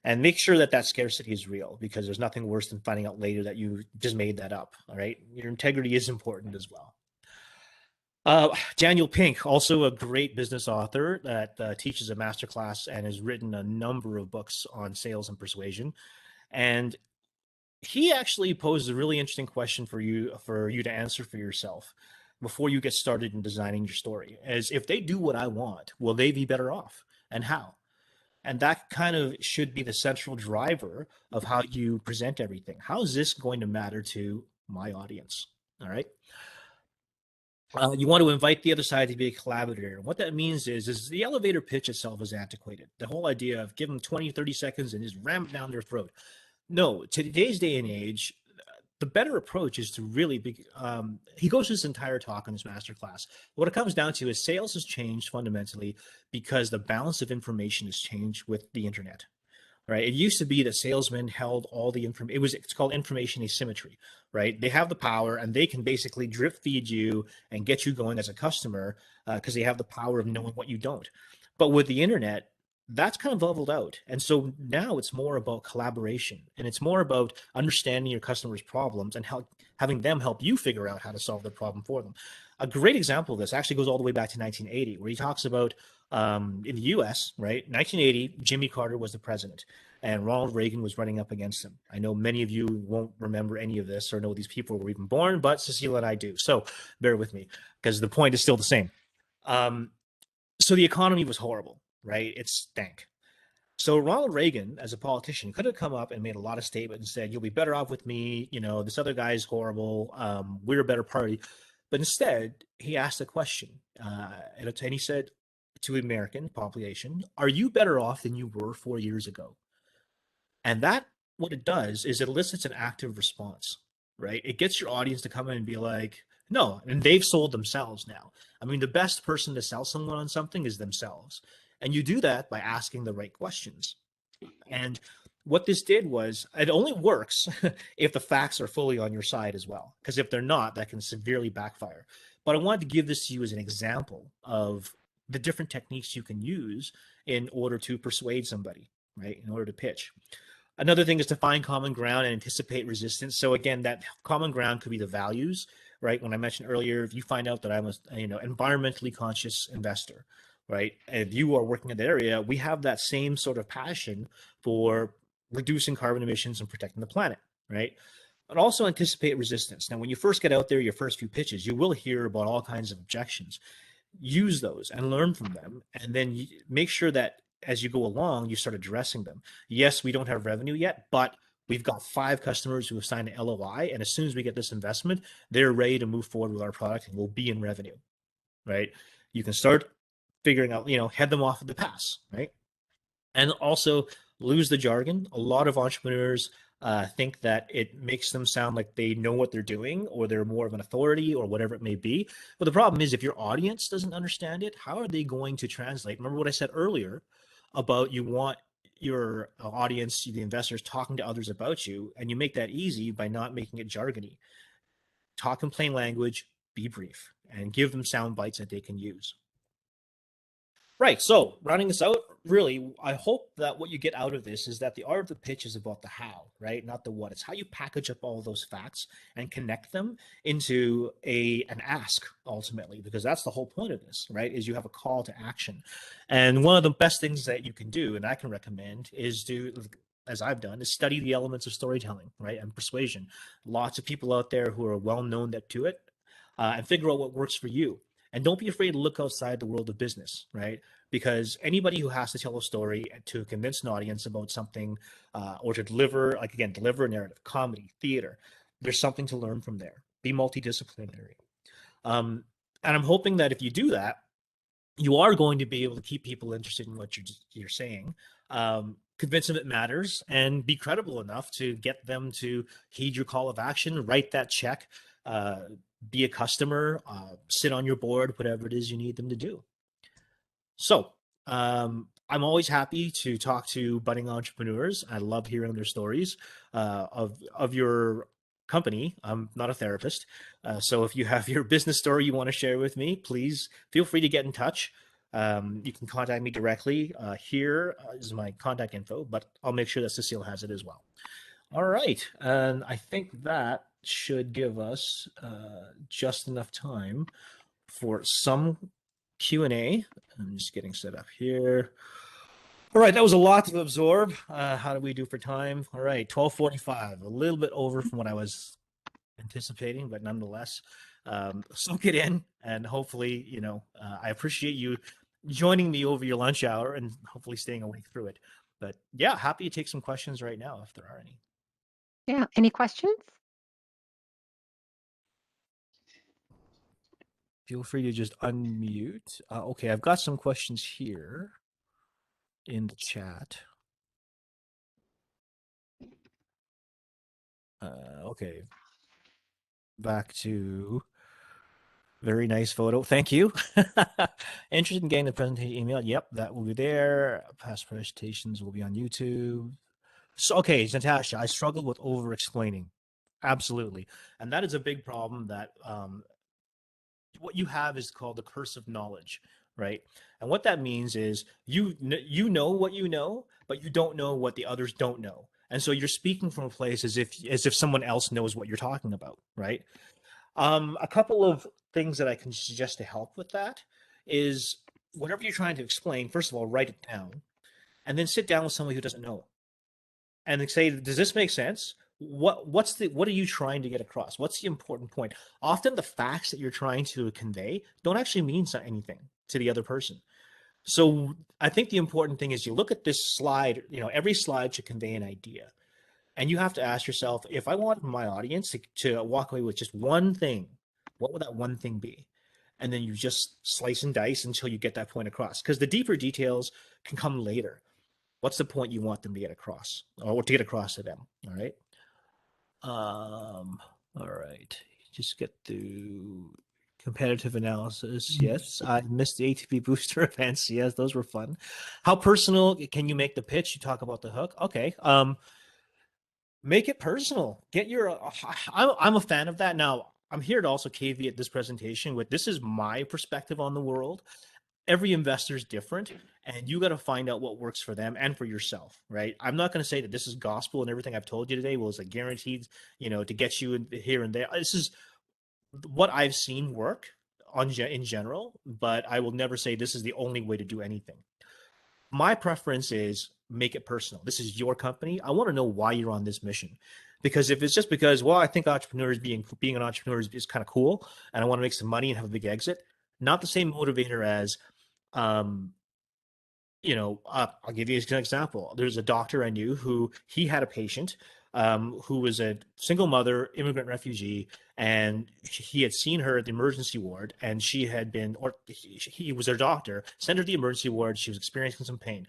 And make sure that scarcity is real, because there's nothing worse than finding out later that you just made that up. All right. Your integrity is important as well. Daniel Pink, also a great business author that teaches a masterclass and has written a number of books on sales and persuasion. And he actually posed a really interesting question for you to answer for yourself before you get started in designing your story. As if they do what I want, will they be better off, and how? And that kind of should be the central driver of how you present everything. How is this going to matter to my audience? All right. You want to invite the other side to be a collaborator. What that means is the elevator pitch itself is antiquated. The whole idea of give them 20, 30 seconds and just ram it down their throat. No, today's day and age, the better approach is to really be. He goes through this entire talk in this masterclass. What it comes down to is sales has changed fundamentally because the balance of information has changed with the internet. Right? It used to be that salesmen held all the information. It's called information asymmetry, right? They have the power and they can basically drip feed you and get you going as a customer because they have the power of knowing what you don't. But with the internet, that's kind of leveled out. And so now it's more about collaboration, and it's more about understanding your customers' problems and having them help you figure out how to solve the problem for them. A great example of this actually goes all the way back to 1980, where he talks about in the US, right? 1980, Jimmy Carter was the president and Ronald Reagan was running up against him. I know many of you won't remember any of this or know these people were even born, but Cecilia and I do. So bear with me because the point is still the same. So the economy was horrible, right? It stank. So Ronald Reagan, as a politician, could have come up and made a lot of statements and said, "You'll be better off with me. You know, this other guy is horrible. We're a better party." But instead, he asked a question, and he said to the American population, "Are you better off than you were 4 years ago?" And that, what it does is it elicits an active response, right? It gets your audience to come in and be like, no, and they've sold themselves now. I mean, the best person to sell someone on something is themselves. And you do that by asking the right questions. And what this did was, it only works if the facts are fully on your side as well. Because if they're not, that can severely backfire. But I wanted to give this to you as an example of the different techniques you can use in order to persuade somebody, right? In order to pitch. Another thing is to find common ground and anticipate resistance. So again, that common ground could be the values, right? When I mentioned earlier, if you find out that I'm a environmentally conscious investor, right, and if you are working in that area, we have that same sort of passion for reducing carbon emissions and protecting the planet, right? And also anticipate resistance. Now, when you first get out there, your first few pitches, you will hear about all kinds of objections. Use those and learn from them, and then make sure that as you go along, you start addressing them. Yes, we don't have revenue yet, but we've got 5 customers who have signed an LOI, and as soon as we get this investment, they're ready to move forward with our product, and we'll be in revenue, right? You can start figuring out, head them off at the pass, right? And also lose the jargon. A lot of entrepreneurs think that it makes them sound like they know what they're doing, or they're more of an authority, or whatever it may be. But the problem is, if your audience doesn't understand it, how are they going to translate? Remember what I said earlier about you want your audience, the investors, talking to others about you, and you make that easy by not making it jargony. Talk in plain language, be brief, and give them sound bites that they can use. Right. So, rounding this out, really, I hope that what you get out of this is that the art of the pitch is about the how, right? Not the what. It's how you package up all those facts and connect them into an ask ultimately, because that's the whole point of this, right? Is you have a call to action. And one of the best things that you can do, and I can recommend, is to, as I've done, is study the elements of storytelling, right? And persuasion. Lots of people out there who are well known that do it, and figure out what works for you. And don't be afraid to look outside the world of business, right? Because anybody who has to tell a story to convince an audience about something, or to deliver, like again, deliver a narrative, comedy, theater, there's something to learn from there. Be multidisciplinary. And I'm hoping that if you do that, you are going to be able to keep people interested in what you're saying, convince them it matters, and be credible enough to get them to heed your call of action, write that check, be a customer, sit on your board, whatever it is you need them to do. So I'm always happy to talk to budding entrepreneurs. I love hearing their stories of your company. I'm not a therapist. So if you have your business story you want to share with me, please feel free to get in touch. You can contact me directly. Here is my contact info, but I'll make sure that Cecile has it as well. All right. And I think that should give us just enough time for some Q&A. I'm just getting set up here. All right, that was a lot to absorb. How do we do for time? All right, 12:45, a little bit over from what I was anticipating, but nonetheless, soak it in, and hopefully, I appreciate you joining me over your lunch hour and hopefully staying awake through it. But yeah, happy to take some questions right now if there are any. Yeah, any questions? Feel free to just unmute. Okay, I've got some questions here in the chat. Okay, back to very nice photo. Thank you. Interested in getting the presentation email? Yep, that will be there. Past presentations will be on YouTube. So, okay, Natasha, I struggle with over explaining. Absolutely. And that is a big problem that what you have is called the curse of knowledge, right? And what that means is you know what you know, but you don't know what the others don't know. And so you're speaking from a place as if someone else knows what you're talking about, right? A couple of things that I can suggest to help with that is whatever you're trying to explain, first of all, write it down, and then sit down with somebody who doesn't know and say, does this make sense? What are you trying to get across? What's the important point? Often the facts that you're trying to convey don't actually mean anything to the other person. So I think the important thing is you look at this slide, every slide should convey an idea. And you have to ask yourself, if I want my audience to walk away with just one thing, what would that one thing be? And then you just slice and dice until you get that point across. Because the deeper details can come later. What's the point you want them to get across, or to get across to them? All right. All right. Just get through competitive analysis. Yes, I missed the ATP booster events. Yes, those were fun. How personal can you make the pitch? You talk about the hook. Okay. Make it personal. Get your. I'm a fan of that. Now, I'm here to also caveat this presentation with this is my perspective on the world. Every investor is different, and you got to find out what works for them and for yourself, right? I'm not going to say that this is gospel and everything I've told you today was a guaranteed, to get you in here and there. This is what I've seen work in general, but I will never say this is the only way to do anything. My preference is make it personal. This is your company. I want to know why you're on this mission. Because if it's just because, well, I think entrepreneurs being an entrepreneur is kind of cool and I want to make some money and have a big exit, not the same motivator as um, I'll give you an example. There's a doctor I knew who he had a patient who was a single mother, immigrant refugee, and he had seen her at the emergency ward, and she had been, or he was their doctor, sent her to the emergency ward. She was experiencing some pain.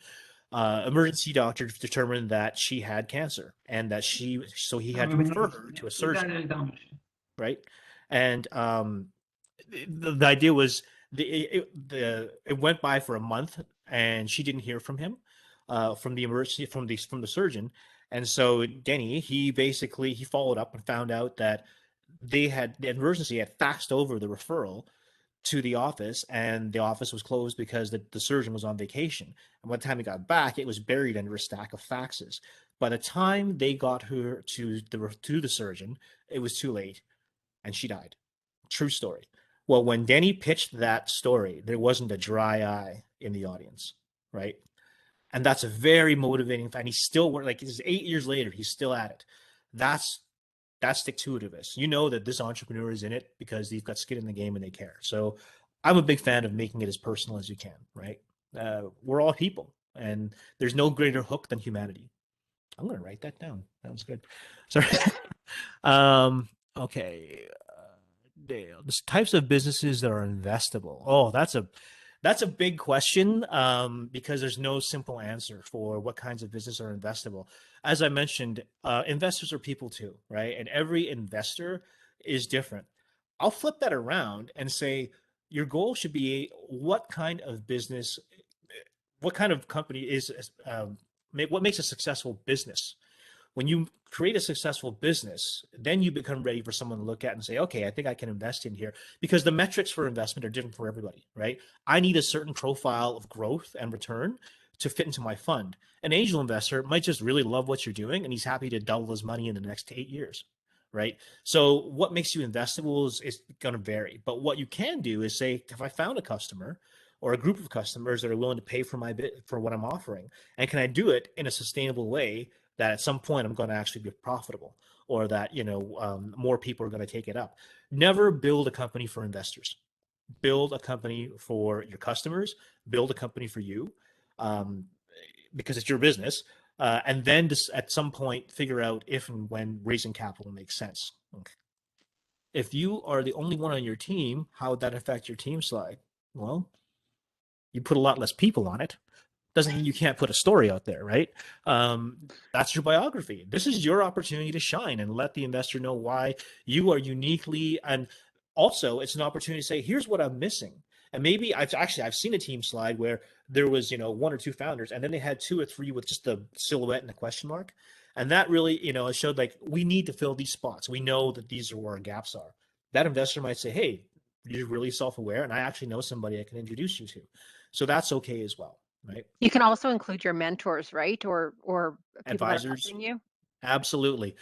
Emergency doctor determined that she had cancer, and so he had to refer her to a surgeon, right? And the idea was it went by for a month and she didn't hear from him from the emergency from the surgeon. And so Denny, he followed up and found out that the emergency had faxed over the referral to the office, and the office was closed because the surgeon was on vacation. And by the time he got back, it was buried under a stack of faxes. By the time they got her to the surgeon, it was too late, and she died. True story. Well, when Denny pitched that story, there wasn't a dry eye in the audience, right? And that's a very motivating fact. He's still like this is 8 years later, he's still at it. That's stick to itiveness. You know that this entrepreneur is in it because they've got skin in the game and they care. So I'm a big fan of making it as personal as you can, right? We're all people, and there's no greater hook than humanity. I'm going to write that down. That was good. Sorry. Okay. The types of businesses that are investable. Oh, that's a big question because there's no simple answer for what kinds of business are investable. As I mentioned, investors are people too, right? And every investor is different. I'll flip that around and say your goal should be what kind of business, what kind of company is what makes a successful business. When you create a successful business, then you become ready for someone to look at and say, okay, I think I can invest in here, because the metrics for investment are different for everybody, right? I need a certain profile of growth and return to fit into my fund. An angel investor might just really love what you're doing and he's happy to double his money in the next 8 years, right? So what makes you investable is going to vary. But what you can do is say, if I found a customer or a group of customers that are willing to pay for for what I'm offering, and can I do it in a sustainable way that at some point I'm going to actually be profitable, or that more people are going to take it up. Never build a company for investors. Build a company for your customers. Build a company for you, um, because it's your business. And then just at some point figure out if and when raising capital makes sense. Okay. If you are the only one on your team, how would that affect your team slide? Well, you put a lot less people on it. Doesn't mean you can't put a story out there, right? That's your biography. This is your opportunity to shine and let the investor know why you are uniquely. And also, it's an opportunity to say, here's what I'm missing. And maybe I've seen a team slide where there was one or two founders, and then they had two or three with just the silhouette and a question mark, and that really it showed like we need to fill these spots. We know that these are where our gaps are. That investor might say, hey, you're really self-aware, and I actually know somebody I can introduce you to. So that's okay as well, right? You can also include your mentors, right? Or people that are Advisors. helping you. Absolutely.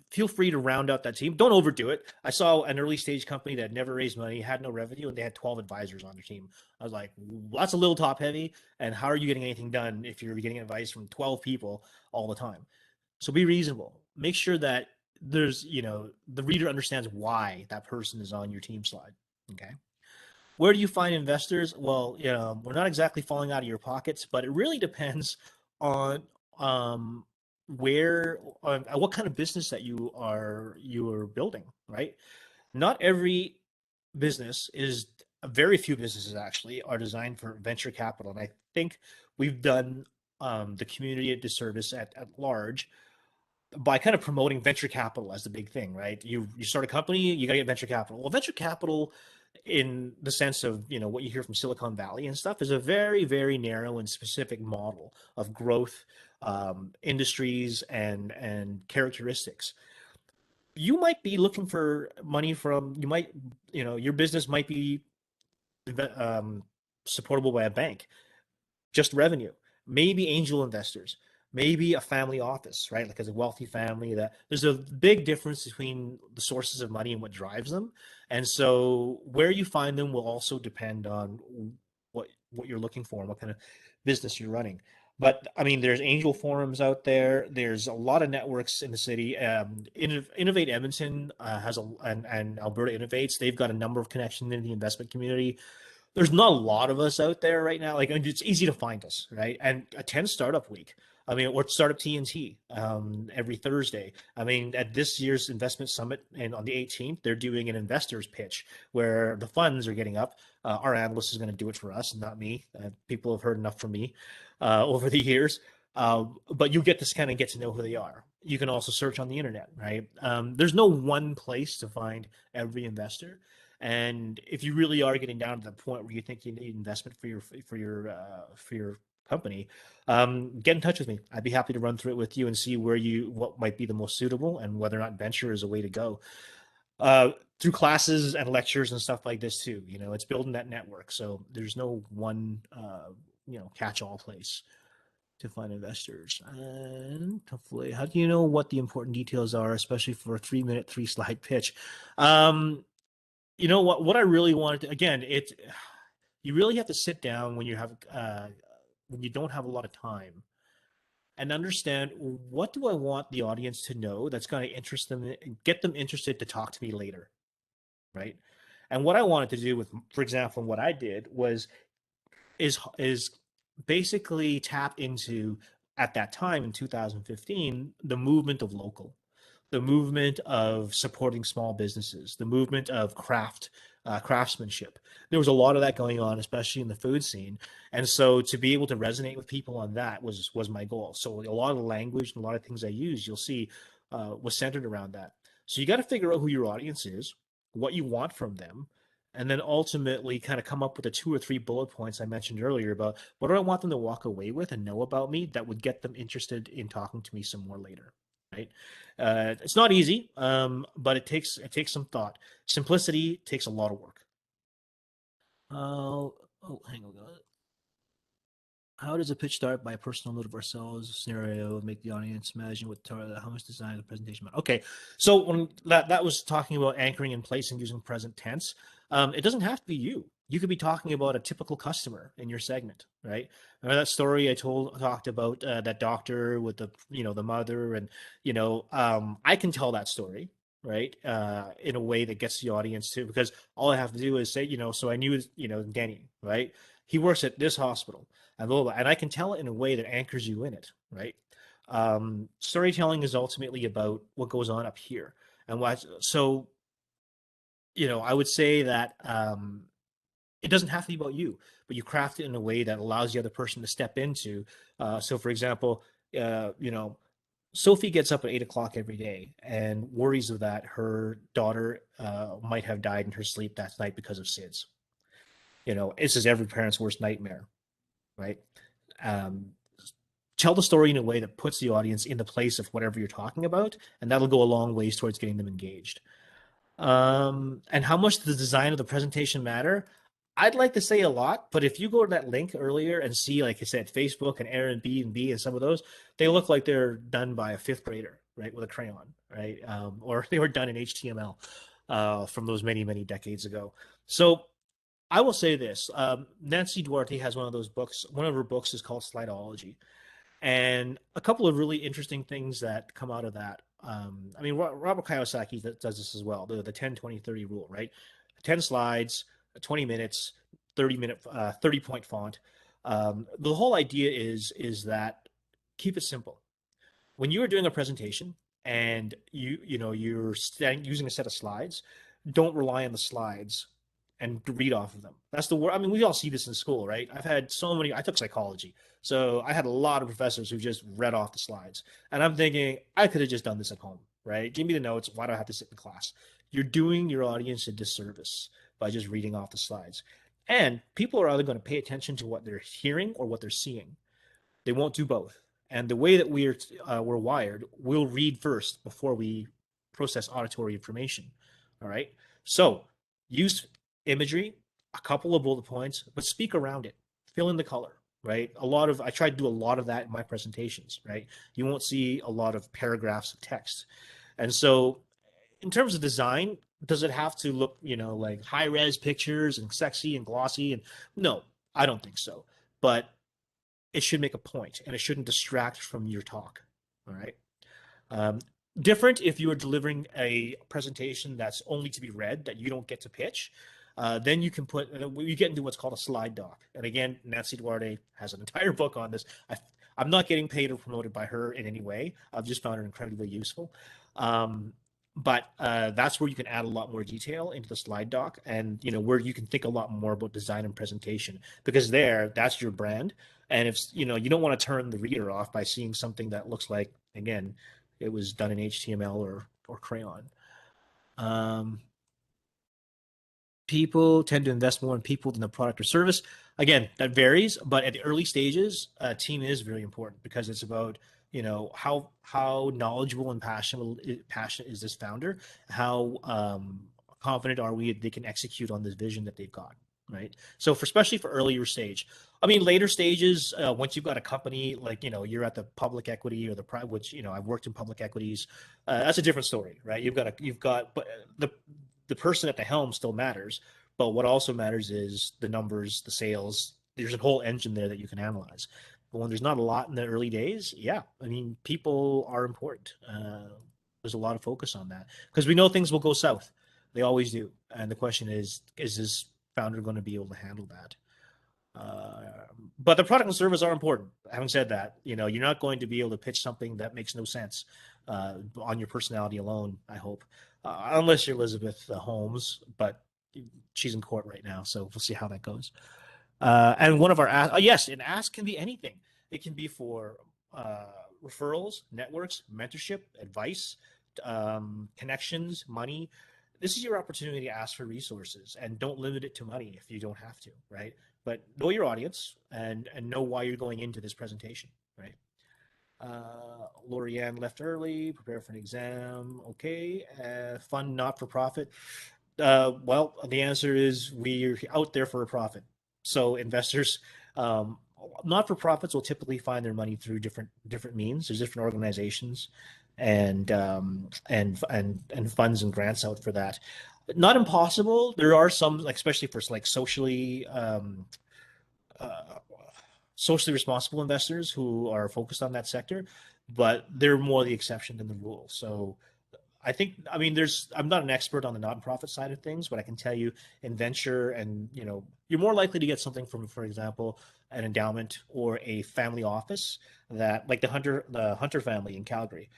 Feel free to round out that team. Don't overdo it. I saw an early stage company that never raised money, had no revenue, and they had 12 advisors on their team. I was like, well, that's a little top heavy. And how are you getting anything done if you're getting advice from 12 people all the time? So be reasonable. Make sure that the reader understands why that person is on your team slide. Okay. Where do you find investors? Well, we're not exactly falling out of your pockets, but it really depends on um, where, what kind of business that you are building, right? Not every business is, very few businesses actually are designed for venture capital, and I think we've done the community a disservice at large by kind of promoting venture capital as the big thing, right? You start a company, you got to get venture capital. Well, venture capital, in the sense of what you hear from Silicon Valley and stuff, is a very very narrow and specific model of growth, industries and characteristics. You might be looking for money from you might your business might be um, supportable by a bank, just revenue, maybe angel investors, maybe a family office, right? Like as a wealthy family, that there's a big difference between the sources of money and what drives them. And so where you find them will also depend on what you're looking for and what kind of business you're running. But I mean, there's angel forums out there. There's a lot of networks in the city. Innovate Edmonton has and Alberta Innovates. They've got a number of connections in the investment community. There's not a lot of us out there right now. Like, I mean, it's easy to find us, right? And attend Startup Week. I mean, or Startup TNT every Thursday. I mean, at this year's investment summit and on the 18th, they're doing an investors pitch where the funds are getting up. Our analyst is going to do it for us, and not me. People have heard enough from me over the years. But you get to kind of get to know who they are. You can also search on the internet, right? There's no one place to find every investor. And if you really are getting down to the point where you think you need investment for your company, get in touch with me. I'd be happy to run through it with you and see what might be the most suitable and whether or not venture is a way to go. Uh, Through classes and lectures and stuff like this too. It's building that network. So there's no one catch-all place to find investors. And hopefully, how do you know what the important details are, especially for a 3-minute, 3-slide pitch? Um, what I really wanted to, again, you really have to sit down when you don't have a lot of time and understand, what do I want the audience to know that's going to interest them, get them interested to talk to me later, right? And what I wanted to do with, for example, what I did is basically tap into, at that time in 2015, the movement of local, the movement of supporting small businesses, the movement of craftsmanship. There was a lot of that going on, especially in the food scene, and so to be able to resonate with people on that was my goal. So a lot of the language and a lot of things I use, you'll see, was centered around that. So you got to figure out who your audience is, what you want from them, and then ultimately kind of come up with the 2 or 3 bullet points I mentioned earlier about what do I want them to walk away with and know about me that would get them interested in talking to me some more later, right? It's not easy, but it takes some thought. Simplicity takes a lot of work. Hang on. How does a pitch start? By a personal note of ourselves, scenario, make the audience imagine how much design the presentation about. Okay, so when that was talking about anchoring in place and using present tense, it doesn't have to be you. You could be talking about a typical customer in your segment, right? Remember that story I talked about, that doctor with the mother, and I can tell that story, right, in a way that gets the audience to, because all I have to do is say, so I knew, Denny, right? He works at this hospital, and blah, blah, blah, and I can tell it in a way that anchors you in it, right? Storytelling is ultimately about what goes on up here, and what. So, I would say that it doesn't have to be about you, but you craft it in a way that allows the other person to step into. So, for example, Sophie gets up at 8 o'clock every day and worries of that her daughter might have died in her sleep that night because of SIDS. This is every parent's worst nightmare, right? Um, Tell the story in a way that puts the audience in the place of whatever you're talking about, and that'll go a long ways towards getting them engaged. And how much does the design of the presentation matter? I'd like to say a lot, but if you go to that link earlier and see, like I said, Facebook and Airbnb and some of those, they look like they're done by a fifth grader, right, with a crayon, right? Or they were done in HTML from those many, many decades ago. So I will say this: Nancy Duarte has one of those books. One of her books is called Slideology, and a couple of really interesting things that come out of that. I mean, Robert Kiyosaki does this as well. The 10, 20, 30 rule, right? 10 slides, 20 minutes, 30-point font. The whole idea is that keep it simple. When you are doing a presentation and you're using a set of slides, don't rely on the slides and read off of them. That's the word. I mean, we all see this in school, right? I've had so many. I took psychology, so I had a lot of professors who just read off the slides, and I'm thinking I could have just done this at home, right? Give me the notes. Why do I have to sit in class? You're doing your audience a disservice by just reading off the slides. And people are either going to pay attention to what they're hearing or what they're seeing. They won't do both. And the way that we're wired, we'll read first before we process auditory information. All right. So use imagery, a couple of bullet points, but speak around it. Fill in the color. Right. I try to do a lot of that in my presentations. Right. You won't see a lot of paragraphs of text. And so, in terms of design, does it have to look, like high res pictures and sexy and glossy? And no, I don't think so. But it should make a point and it shouldn't distract from your talk. All right. Um, Different if you are delivering a presentation that's only to be read, that you don't get to pitch. Then you get into what's called a slide doc. And again, Nancy Duarte has an entire book on this. I'm not getting paid or promoted by her in any way. I've just found it incredibly useful. But that's where you can add a lot more detail into the slide doc, and where you can think a lot more about design and presentation, because that's your brand. And if you don't want to turn the reader off by seeing something that looks like, again, it was done in HTML or crayon. People tend to invest more in people than the product or service. Again, that varies, but at the early stages, a team is very important, because it's about how knowledgeable and passionate is this founder, how confident are we that they can execute on this vision that they've got, right? So especially for earlier stage. I mean, later stages, once you've got a company, like you're at the public equity or the private, which I've worked in public equities, that's a different story, right? But the person at the helm still matters, but what also matters is the numbers, the sales. There's a whole engine there that you can analyze. But when there's not a lot in the early days, yeah, I mean, people are important. There's a lot of focus on that, because we know things will go south. They always do. And the question is this founder going to be able to handle that? But the product and service are important. Having said that, you're not going to be able to pitch something that makes no sense on your personality alone, I hope. Unless you're Elizabeth Holmes, but she's in court right now, so we'll see how that goes. And one of our yes, an ask can be anything. It can be for referrals, networks, mentorship, advice, connections, money. This is your opportunity to ask for resources, and don't limit it to money if you don't have to, right? But know your audience and know why you're going into this presentation, right? Lorianne left early, prepare for an exam. Okay. Fund not for profit. Well, the answer is we're out there for a profit. So investors, not for profits will typically find their money through different means. There's different organizations and funds and grants out for that. Not impossible. There are some, like, especially for like socially responsible investors who are focused on that sector, but they're more the exception than the rule. So I mean, I'm not an expert on the nonprofit side of things, but I can tell you in venture, and you're more likely to get something from, for example, an endowment or a family office, that, like the Hunter family in Calgary,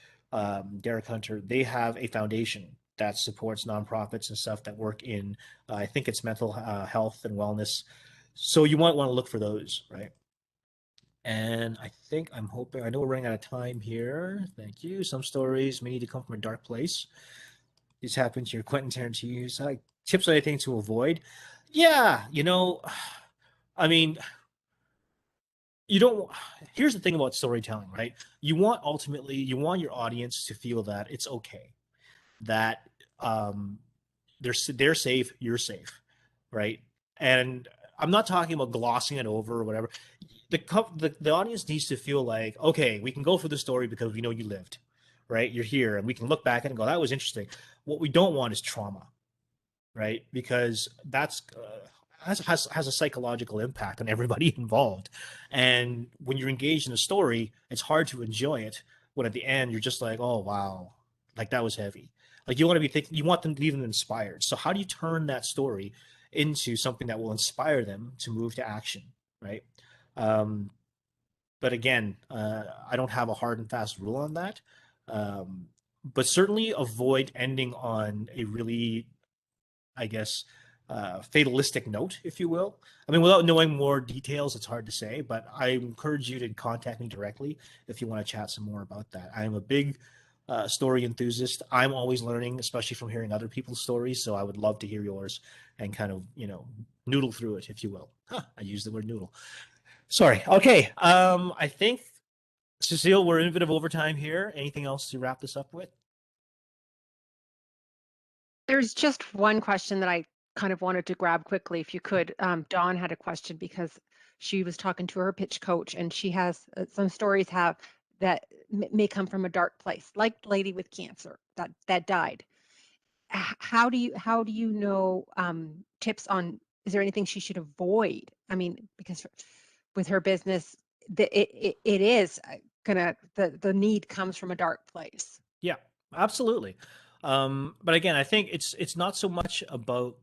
Derek Hunter, they have a foundation that supports nonprofits and stuff that work in, I think it's mental health and wellness. So you might want to look for those, right? And I'm hoping, I know we're running out of time here. Thank you. Some stories may need to come from a dark place. This happened to your Quentin Tarantino. So, like, tips on anything to avoid. Yeah, I mean, you don't, here's the thing about storytelling, right? Ultimately, you want your audience to feel that it's okay, that they're safe, you're safe, right? And I'm not talking about glossing it over or whatever. The audience needs to feel like, okay, we can go for the story because we know you lived, right? You're here, and we can look back at it and go, that was interesting. What we don't want is trauma, right? Because that's has a psychological impact on everybody involved. And when you're engaged in a story, it's hard to enjoy it when at the end you're just like, oh wow, like that was heavy. Like, you want to be thinking, you want them to leave them inspired. So how do you turn that story into something that will inspire them to move to action, right? Um, but again, I don't have a hard and fast rule on that. But certainly avoid ending on a really, I guess, fatalistic note, if you will. I mean, without knowing more details, it's hard to say, but I encourage you to contact me directly if you want to chat some more about that. I'm a big story enthusiast. I'm always learning, especially from hearing other people's stories. So I would love to hear yours and kind of, noodle through it, if you will. Huh, I used the word noodle. Sorry. Okay. I think, Cecile, we're in a bit of overtime here. Anything else to wrap this up with? There's just one question that I kind of wanted to grab quickly, if you could. Dawn had a question because she was talking to her pitch coach, and she has some stories have that may come from a dark place, like the lady with cancer that died. How do you know tips on? Is there anything she should avoid? I mean, because with her business, it is gonna the need comes from a dark place. Yeah, absolutely. But again, I think it's not so much about.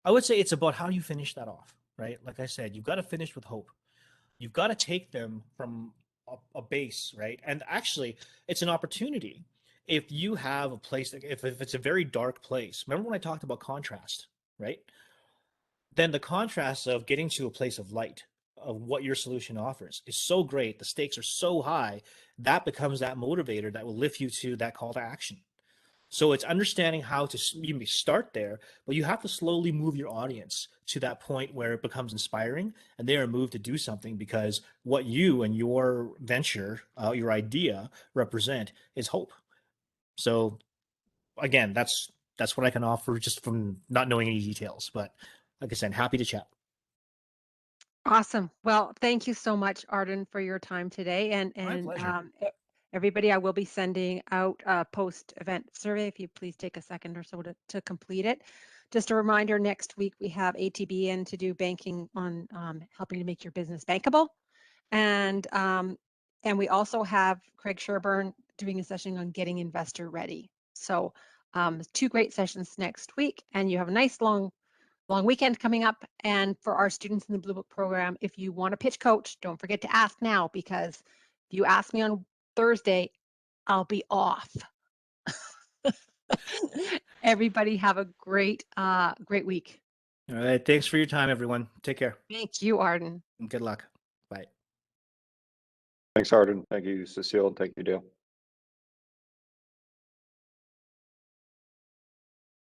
I would say it's about how you finish that off, right? Like I said, you've got to finish with hope. You've got to take them from a base, right? And actually, it's an opportunity. If you have a place, if it's a very dark place, remember when I talked about contrast, right? Then the contrast of getting to a place of light, of what your solution offers, is so great. The stakes are so high, that becomes that motivator that will lift you to that call to action. So it's understanding how to, you may start there, but you have to slowly move your audience to that point where it becomes inspiring and they are moved to do something because what you and your venture, your idea represent is hope. So again, that's what I can offer just from not knowing any details. But like I said, happy to chat. Awesome. Well, thank you so much, Arden, for your time today. And My pleasure. everybody, I will be sending out a post-event survey. If you please take a second or so to complete it. Just a reminder, next week we have ATB in to do banking on helping to make your business bankable. And we also have Craig Sherburne doing a session on getting investor ready. So 2 great sessions next week, and you have a nice long weekend coming up. And for our students in the Blue Book program, if you want a pitch coach, don't forget to ask now, because if you ask me on Thursday, I'll be off. Everybody have a great week. All right. Thanks for your time, everyone. Take care Thank you, Arden. and good luck. Bye. Thanks, Arden. Thank you, Cecile. Thank you, Dale.